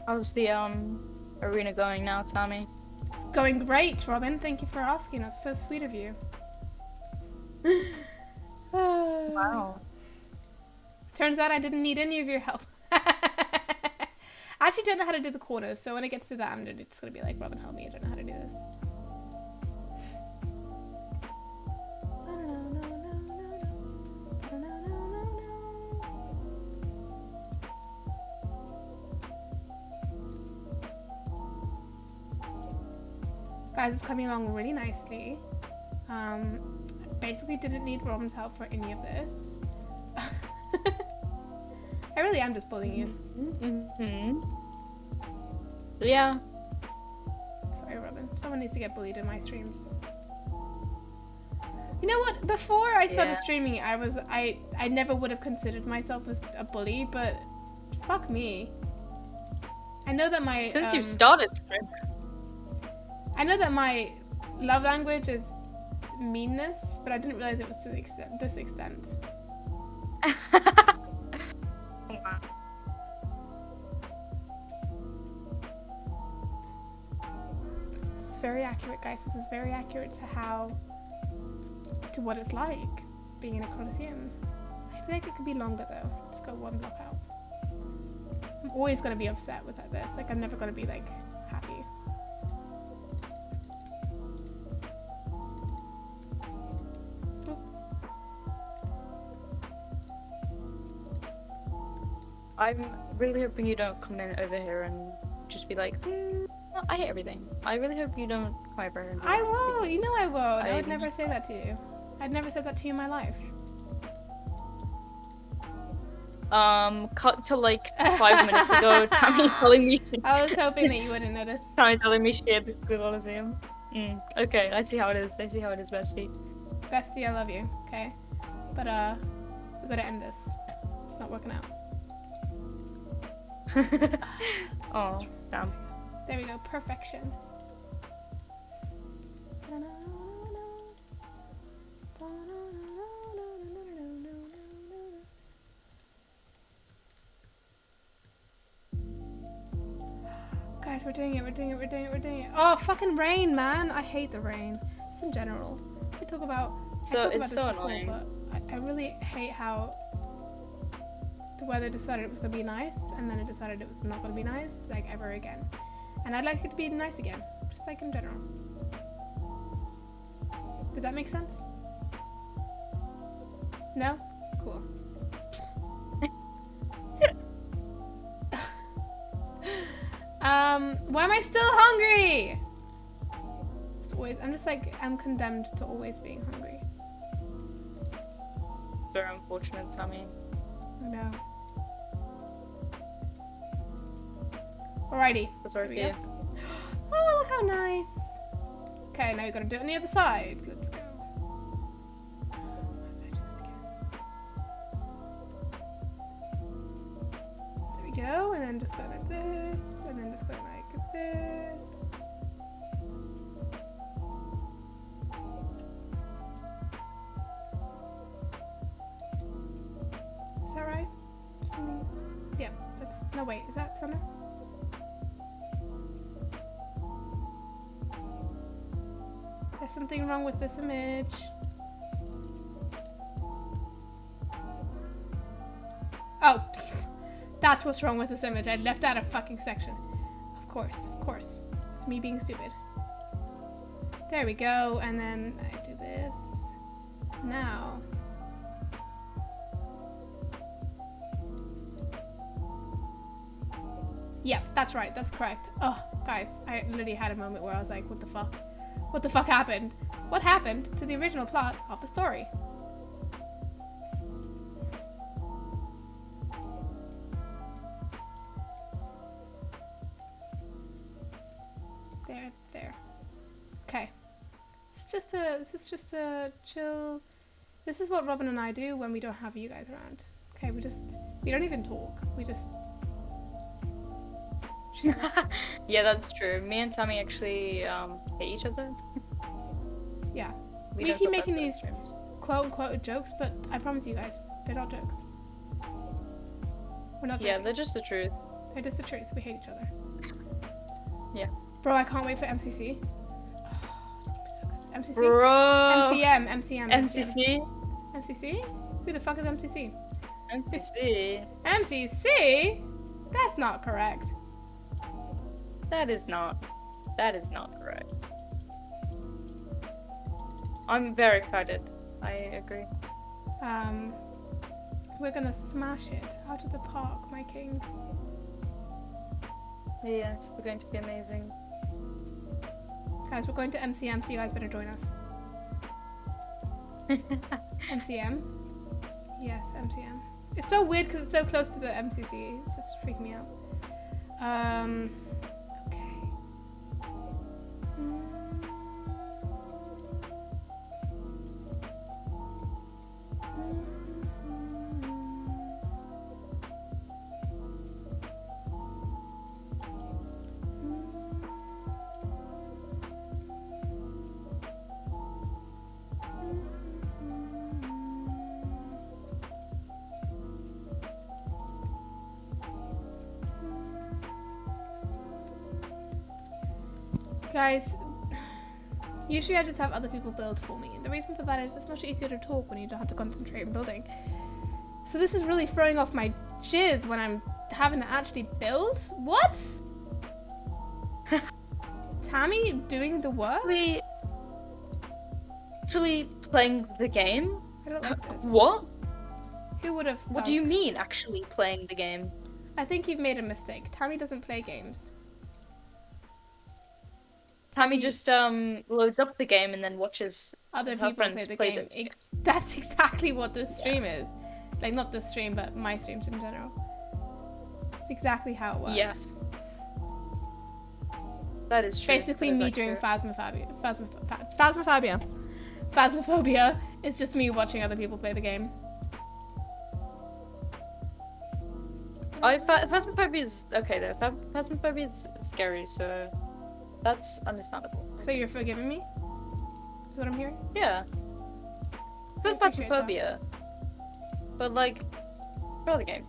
How's the arena going now, Tommy? It's going great, Robin. Thank you for asking. That's so sweet of you. Wow. Turns out I didn't need any of your help. I actually don't know how to do the corners, so when it gets to that, I'm just gonna be like, Robin, help me. I don't know how to do this. Guys, it's coming along really nicely. Basically didn't need Robin's help for any of this. I really am just bullying you. Yeah. Sorry, Robin. Someone needs to get bullied in my streams. You know what? Before I started streaming, I never would have considered myself as a bully, but fuck me. I know that my Since you started streaming. I know that my love language is meanness, but I didn't realize it was to this extent. This is very accurate, guys. This is very accurate to what it's like being in a Colosseum. I feel like it could be longer though. Let's go one block out. I'm always gonna be upset with this. Like I'm never gonna be like happy. I'm really hoping you don't come in over here and just be like, I hate everything. I really hope you don't come over here and do I that, won't. You know I won't. I would I'm- never say that to you. I'd never said that to you in my life. Cut to like 5 minutes ago, Tammy telling me I was hoping that you wouldn't notice. Tammy telling me she hated the Colosseum. Okay, I see how it is. I see how it is, bestie. Bestie, I love you. Okay, but we gotta end this. It's not working out. Oh, damn. There we go. Perfection. Guys, we're doing it. We're doing it. We're doing it. We're doing it. Oh, fucking rain, man! I hate the rain. Just in general. We talk about. So I talked about it's this so before, annoying. but I really hate how the weather decided it was gonna be nice, and then it decided it was not gonna be nice, like ever again. And I'd like it to be nice again, just like in general. Did that make sense? No? Cool. Why am I still hungry? I'm just like, I'm condemned to always being hungry. Very unfortunate, Tammy. I know. Alrighty. Sorry for you. Oh, look how nice. Okay, now we gotta do it on the other side. Let's go. How do I do this again? There we go, and then just go like this, and then just go like this. Is that right? Something? Yeah, that's, no wait, is that center? There's something wrong with this image. Oh, that's what's wrong with this image. I left out a fucking section. Of course. It's me being stupid. There we go, and then I do this. Now. Yep, that's right, that's correct. Oh, guys, I literally had a moment where I was like, what the fuck? What the fuck happened? What happened to the original plot of the story? There. Okay. This is just a chill. This is what Robin and I do when we don't have you guys around. Okay, we don't even talk. We just Yeah, that's true. Me and Tammy actually hate each other. Yeah. We keep making these quote-unquote jokes, but I promise you guys, they're not jokes. We're not joking. Yeah, they're just the truth. They're just the truth. We hate each other. Yeah. Bro, I can't wait for MCC. Oh, it's gonna be so good. MCC? Bro! MCC? MCC? Who the fuck is MCC? MCC? MCC? That's not correct. That is not correct. I'm very excited. I agree. We're gonna smash it out of the park, my king. Yes, we're going to be amazing. Guys, we're going to MCM, so you guys better join us. MCM? Yes, MCM. It's so weird because it's so close to the MCC. It's just freaking me out. Okay. Guys, usually I just have other people build for me, and the reason for that is it's much easier to talk when you don't have to concentrate on building. So this is really throwing off my jizz when I'm having to actually build? What? Tammy doing the work? Actually playing the game? I don't like this. What? Who would have thought? What do you mean, actually playing the game? I think you've made a mistake. Tammy doesn't play games. Tammy just loads up the game and then watches other her people friends play the play game. those games. That's exactly what this stream is. Like, not this stream, but my streams in general. It's exactly how it works. Yes. That is true. Basically me doing Phasmophobia. Phasmophobia is just me watching other people play the game. Phasmophobia is okay though. Phasmophobia is scary, so that's understandable. So you're forgiving me? Is what I'm hearing? Yeah. But Phasmophobia. But like, for the game.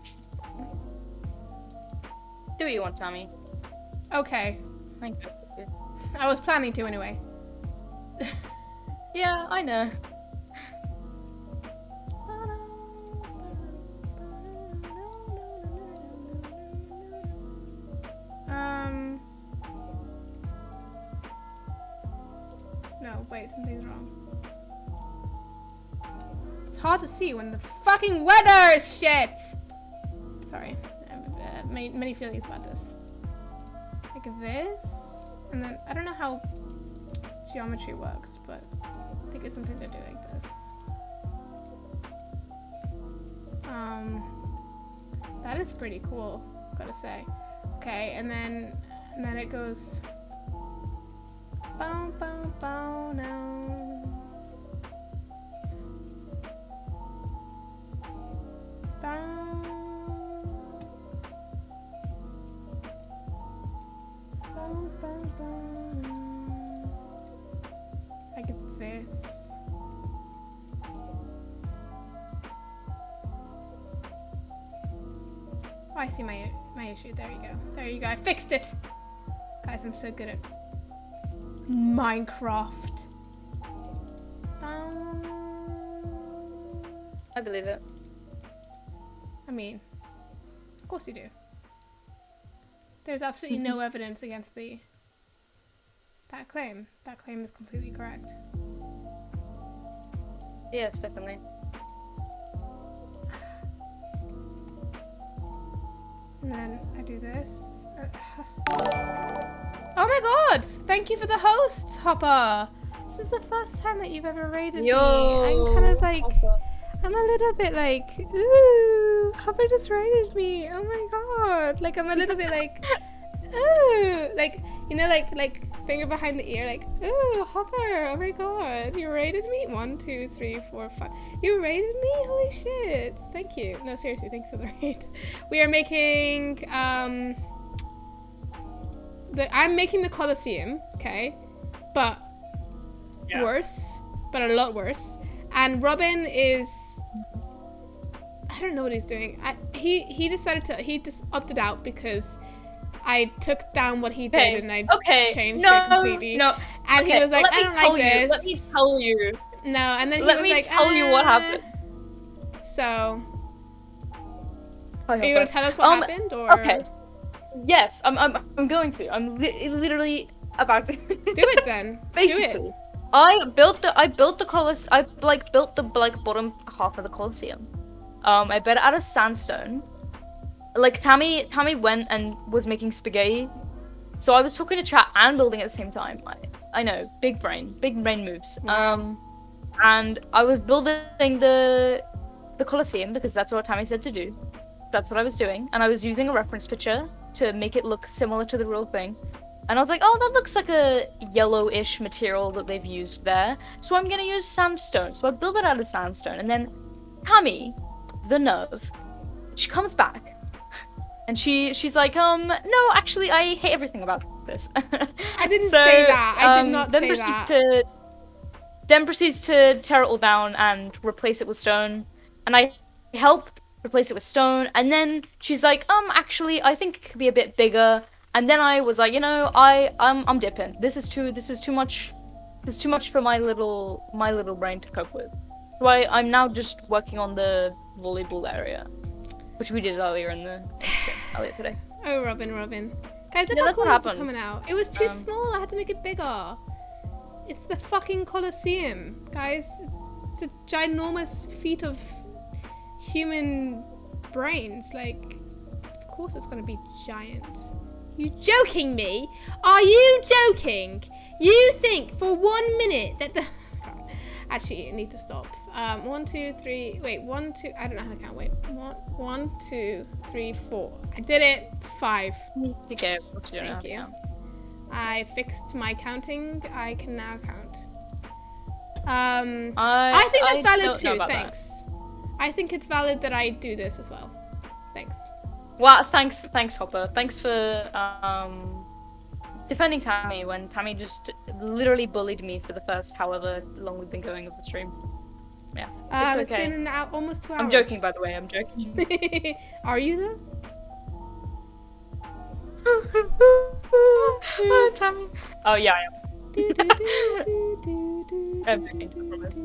Do what you want, Tammy. Okay. Thank you. I was planning to anyway. Yeah, I know. No, wait, something's wrong. It's hard to see when the fucking weather is shit! Sorry. I have many feelings about this. Like, like this, and then I don't know how geometry works, but I think it's something to do like this. That is pretty cool, gotta say. Okay, and then it goes bow bow bow now. Bow. Bow bow bow now. Like this. Oh, I see my issue. There you go. There you go. I fixed it. Guys, I'm so good at Minecraft. I believe it. I mean, of course you do. There's absolutely no evidence against that claim. That claim is completely correct. Yes, definitely. And then I do this. Oh my god! Thank you for the host, Hopper! This is the first time that you've ever raided me. I'm kind of like... Hopper. I'm a little bit like... Ooh! Hopper just raided me! Oh my god! Like, I'm a little bit like... Ooh! Like, you know, like finger behind the ear, like, ooh, Hopper! Oh my god! You raided me? 1, 2, 3, 4, 5... You raided me? Holy shit! Thank you. No, seriously, thanks for the raid. We are making, I'm making the Colosseum, okay? But worse. But a lot worse. And Robin is... I don't know what he's doing. He decided to... He just opted out because I took down what he did and I changed it completely. No, and he was like, I don't like this. Let me tell you. No, and then he Let was me like, tell you what happened. So, are you gonna tell us what happened, or? Okay. Yes, I'm going to. I'm literally about to. Do it then. Basically, Do it. I built the Colosseum. I built the bottom half of the Colosseum. I built it out of sandstone. Like Tammy went and was making spaghetti, so I was talking to chat and building at the same time. I know, big brain moves. And I was building the Colosseum because that's what Tammy said to do. That's what I was doing, and I was using a reference picture to make it look similar to the real thing. And I was like, oh, that looks like a yellowish material that they've used there, so I'm gonna use sandstone. So I built it out of sandstone, and then Tammy, the nerve, she comes back. And she's like, no, actually, I hate everything about this. I didn't say that. I did not say that. Then proceeds to tear it all down and replace it with stone. And I help replace it with stone. And then she's like, actually, I think it could be a bit bigger. And then I was like, you know, I'm dipping. This is too much. This is too much for my little brain to cope with. So I'm now just working on the volleyball area. Which we did earlier in the stream, earlier today. Oh, Robin. Guys, look how cool this is coming out. It was too small, I had to make it bigger. It's the fucking Colosseum, guys. It's a ginormous feat of human brains. Like, of course it's gonna be giant. You joking me? Are you joking? You think for 1 minute that the... Actually, you need to stop. 1, 2, 3. Wait, 1, 2. I don't know how to count. Wait, 1, 2, 3, 4. I did it. 5. Okay, thank you. I fixed my counting. I can now count. I think that's valid too. Thanks. I think it's valid that I do this as well. Thanks. Well, thanks, Hopper. Thanks for defending Tammy when Tammy just literally bullied me for the first however long we've been going of the stream. Yeah, it's okay. It's been almost 2 hours. I'm joking, by the way. I'm joking. Are you though? Tammy. Oh yeah, I am. I'm joking. I promise.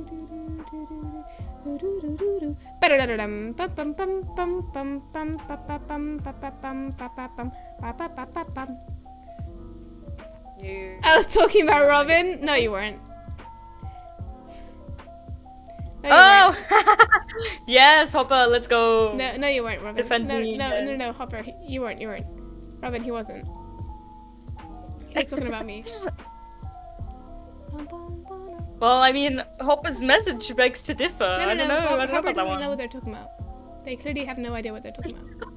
I was talking about Robin. No, you weren't. No, oh! Yes, Hopper, let's go. No, you weren't, Robin. Defend me. No, Hopper, you weren't. Robin, he wasn't. He's talking about me. Well, I mean, Hopper's message begs to differ. No, I don't know. I don't know Hopper about that doesn't one. know what they're talking about. They clearly have no idea what they're talking about.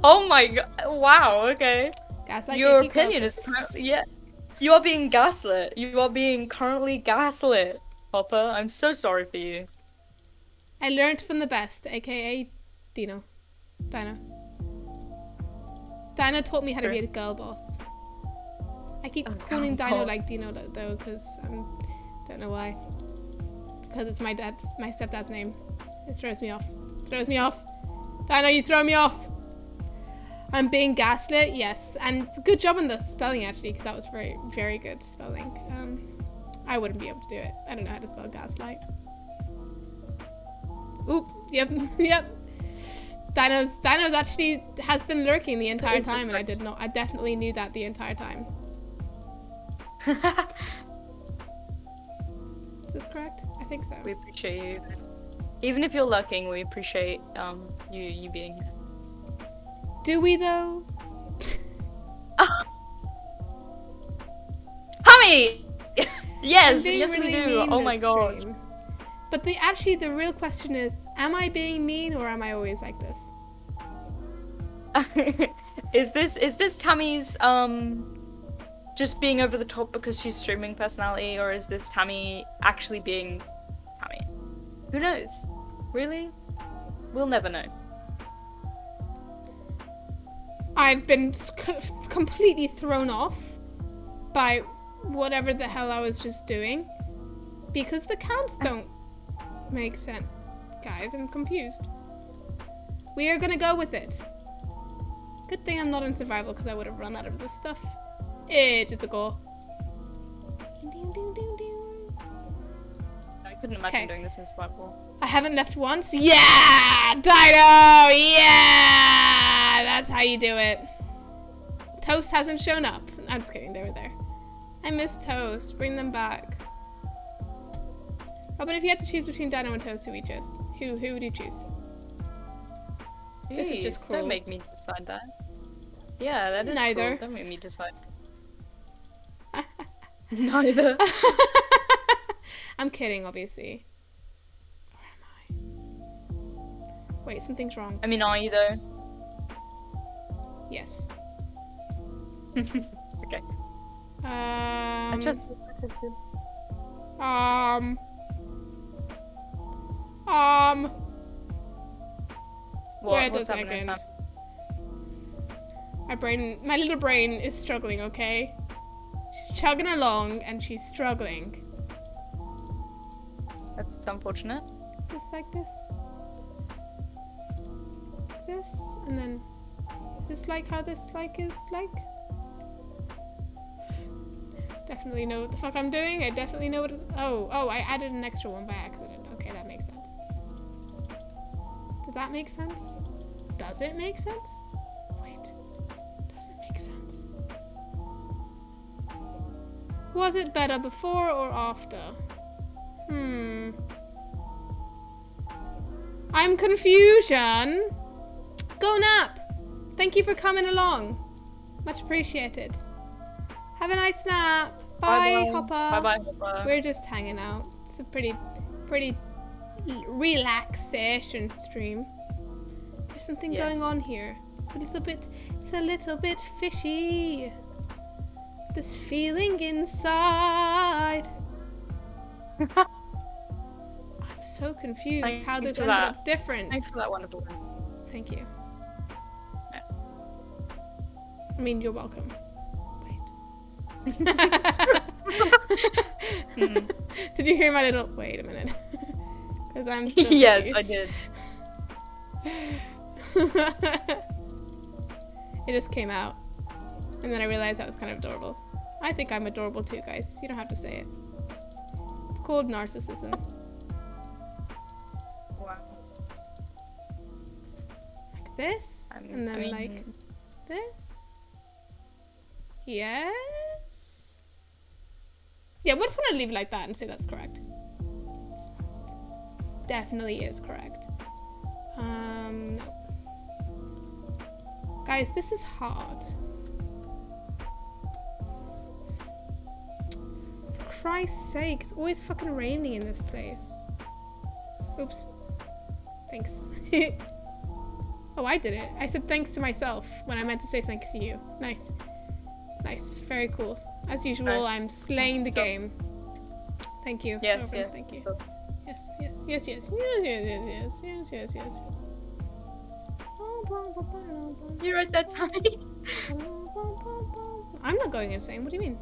Oh my god! Wow. Okay. Gaslight. Your gatekeep opinion is focus. currently, yeah. You are being gaslit. You are being currently gaslit, Hopper. I'm so sorry for you. I learned from the best, aka Dino. Dino. Dino taught me how to be a girl boss. I keep calling Dino like Dino though, because I don't know why. Because it's my stepdad's name. It throws me off. Throws me off. Dino, you throw me off. I'm being gaslit, yes, and good job on the spelling actually, because that was very, very good spelling. I wouldn't be able to do it. I don't know how to spell gaslight. Oop. Yep. Yep. Dino's actually has been lurking the entire time, and I did not. I definitely knew that the entire time. Is this correct? I think so. We appreciate you. Even if you're lurking, we appreciate you being here. Do we though? Tommy! Yes, I'm yes being we really do. mean Oh my this god. stream. But the real question is, am I being mean or am I always like this? Is this Tammy's just being over the top because she's streaming personality, or is this Tammy actually being Tammy? Who knows? Really? We'll never know. I've been completely thrown off by whatever the hell I was just doing because the counts don't make sense. Guys, I'm confused. We are gonna go with it. Good thing I'm not in survival because I would have run out of this stuff ages ago. I couldn't imagine doing this in survival. I haven't left once. Yeah! Dino! Yeah! That's how you do it. Toast hasn't shown up. I'm just kidding. They were there. I miss Toast. Bring them back. Oh, but if you had to choose between Dino and Toast, who would you choose? Who would you choose? Jeez, this is just cool. Don't make me decide that. Yeah, that is Neither. cool. Don't make me decide. Neither. I'm kidding, obviously. Where am I? Wait, something's wrong. I mean, are you though? Yes. Okay. I just. Wait a What's happening? second. My little brain is struggling, okay? She's chugging along and she's struggling. That's unfortunate. Is this like this? Like this? And then, is this like how this like is like? Definitely know what the fuck I'm doing. I definitely know what I added an extra one by accident. Okay, that makes sense. Did that make sense? Does it make sense? Wait. Does it make sense? Was it better before or after? I'm confusion. Go nap. Thank you for coming along. Much appreciated. Have a nice nap. Bye, Bye-bye. Hopper. Bye-bye, Hopper. We're just hanging out. It's a pretty relaxation stream. There's something going on here. It's a little bit fishy. This feeling inside. I'm so confused how this ended up different. Thanks for that wonderful one. Thank you. Yeah. I mean, you're welcome. Wait. Did you hear my little... Wait a minute. Because I'm so Yes, confused. I did. It just came out. And then I realized that was kind of adorable. I think I'm adorable too, guys. You don't have to say it. It's called narcissism. Wow. Like this. And then like this. Yes. Yeah, we're just gonna leave it like that and say that's correct. Definitely is correct. No. Guys, this is hard. Christ's sake, it's always fucking raining in this place. Oops. Thanks. Oh, I did it. I said thanks to myself when I meant to say thanks to you. Nice. Nice. Very cool. As usual, nice. I'm slaying the game. Thank you. Yes, Robin. yes. Thank you. Yes, yes, yes, yes, yes, yes, yes, yes, yes, yes. You're right that time. I'm not going insane. What do you mean?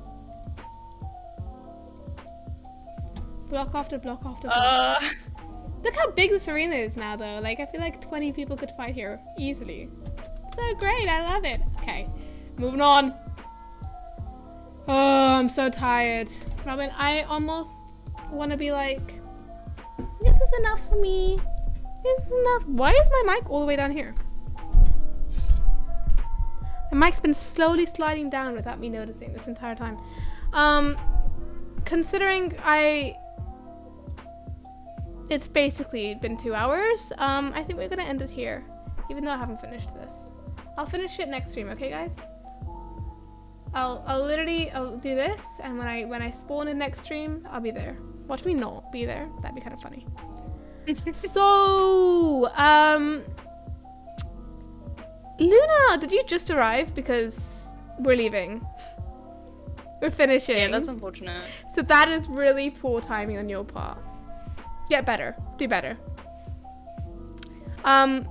Block after block after block. Look how big this arena is now, though. Like, I feel like 20 people could fight here easily. So great. I love it. Okay, moving on. Oh, I'm so tired. Robin, I almost want to be like, this is enough for me. This is enough. Why is my mic all the way down here? My mic's been slowly sliding down without me noticing this entire time. Considering it's basically been 2 hours, I think we're gonna end it here, even though I haven't finished this. I'll finish it next stream, okay guys? I'll do this, and when I spawn in next stream, I'll be there. Watch me not be there. That'd be kind of funny. So, Luna, did you just arrive? Because we're leaving. We're finishing. Yeah, that's unfortunate. So that is really poor timing on your part. Get better. Do better. Ow!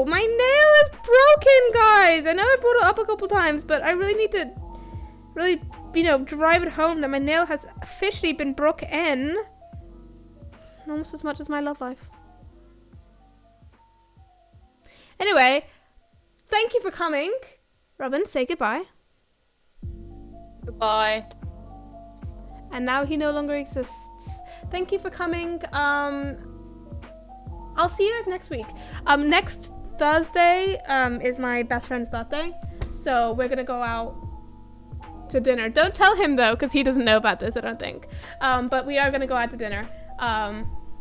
My nail is broken, guys! I know I brought it up a couple times, but I really need to drive it home that my nail has officially been broken. Almost as much as my love life. Anyway, thank you for coming. Robin, say goodbye. Goodbye. And now he no longer exists. Thank you for coming. I'll see you guys next week. Next Thursday is my best friend's birthday. So we're gonna go out to dinner. Don't tell him though, because he doesn't know about this, I don't think. But we are gonna go out to dinner.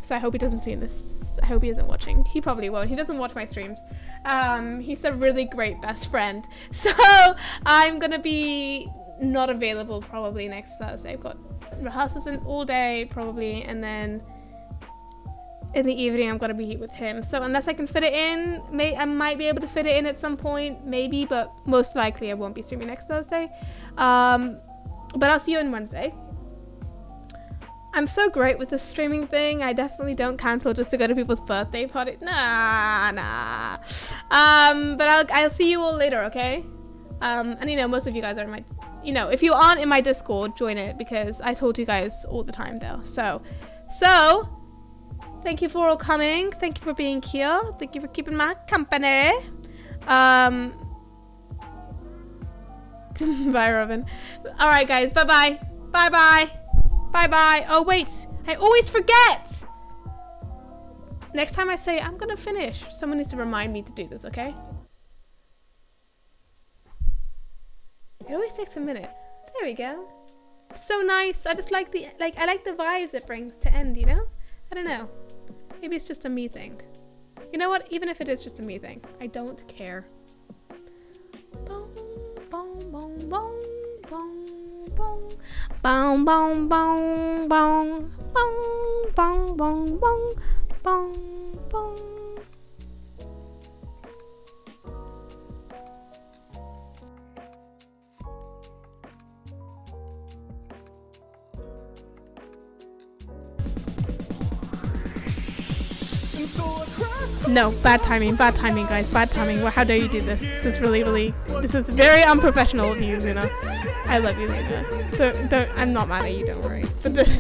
So I hope he doesn't see this. I hope he isn't watching. He probably won't. He doesn't watch my streams. He's a really great best friend. So I'm gonna be not available probably next Thursday. I've got rehearsals in all day probably, and then in the evening I'm gonna be with him. So unless I can fit it in, I might be able to fit it in at some point, maybe, but most likely I won't be streaming next Thursday. But I'll see you on Wednesday. I'm so great with the streaming thing. I definitely don't cancel just to go to people's birthday party. Nah. But I'll see you all later, okay? And most of you guys are in my, if you aren't in my Discord, join it, because I told you guys all the time though. So thank you for all coming. Thank you for being here. Thank you for keeping my company. Bye, Robin. All right, guys. Bye-bye. Bye-bye. Bye-bye. Oh, wait. I always forget. Next time I say I'm gonna finish, someone needs to remind me to do this, okay? It always takes a minute. There we go. It's so nice. I just like the vibes it brings to end, I don't know. Maybe it's just a me thing. You know what? Even if it is just a me thing, I don't care. Boom, boom, boom, boom, boom. Boom, boom, boom, boom, boom, boom, boom, boom, boom, boom. No, bad timing, guys, bad timing. How dare you do this? This is this is very unprofessional of you, Luna. I love you, Luna. I'm not mad at you, don't worry. But this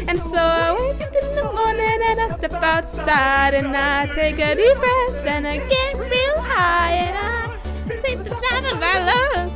and so I wake up in the morning and I step outside and I take a deep breath and I get real high and I think the time of my love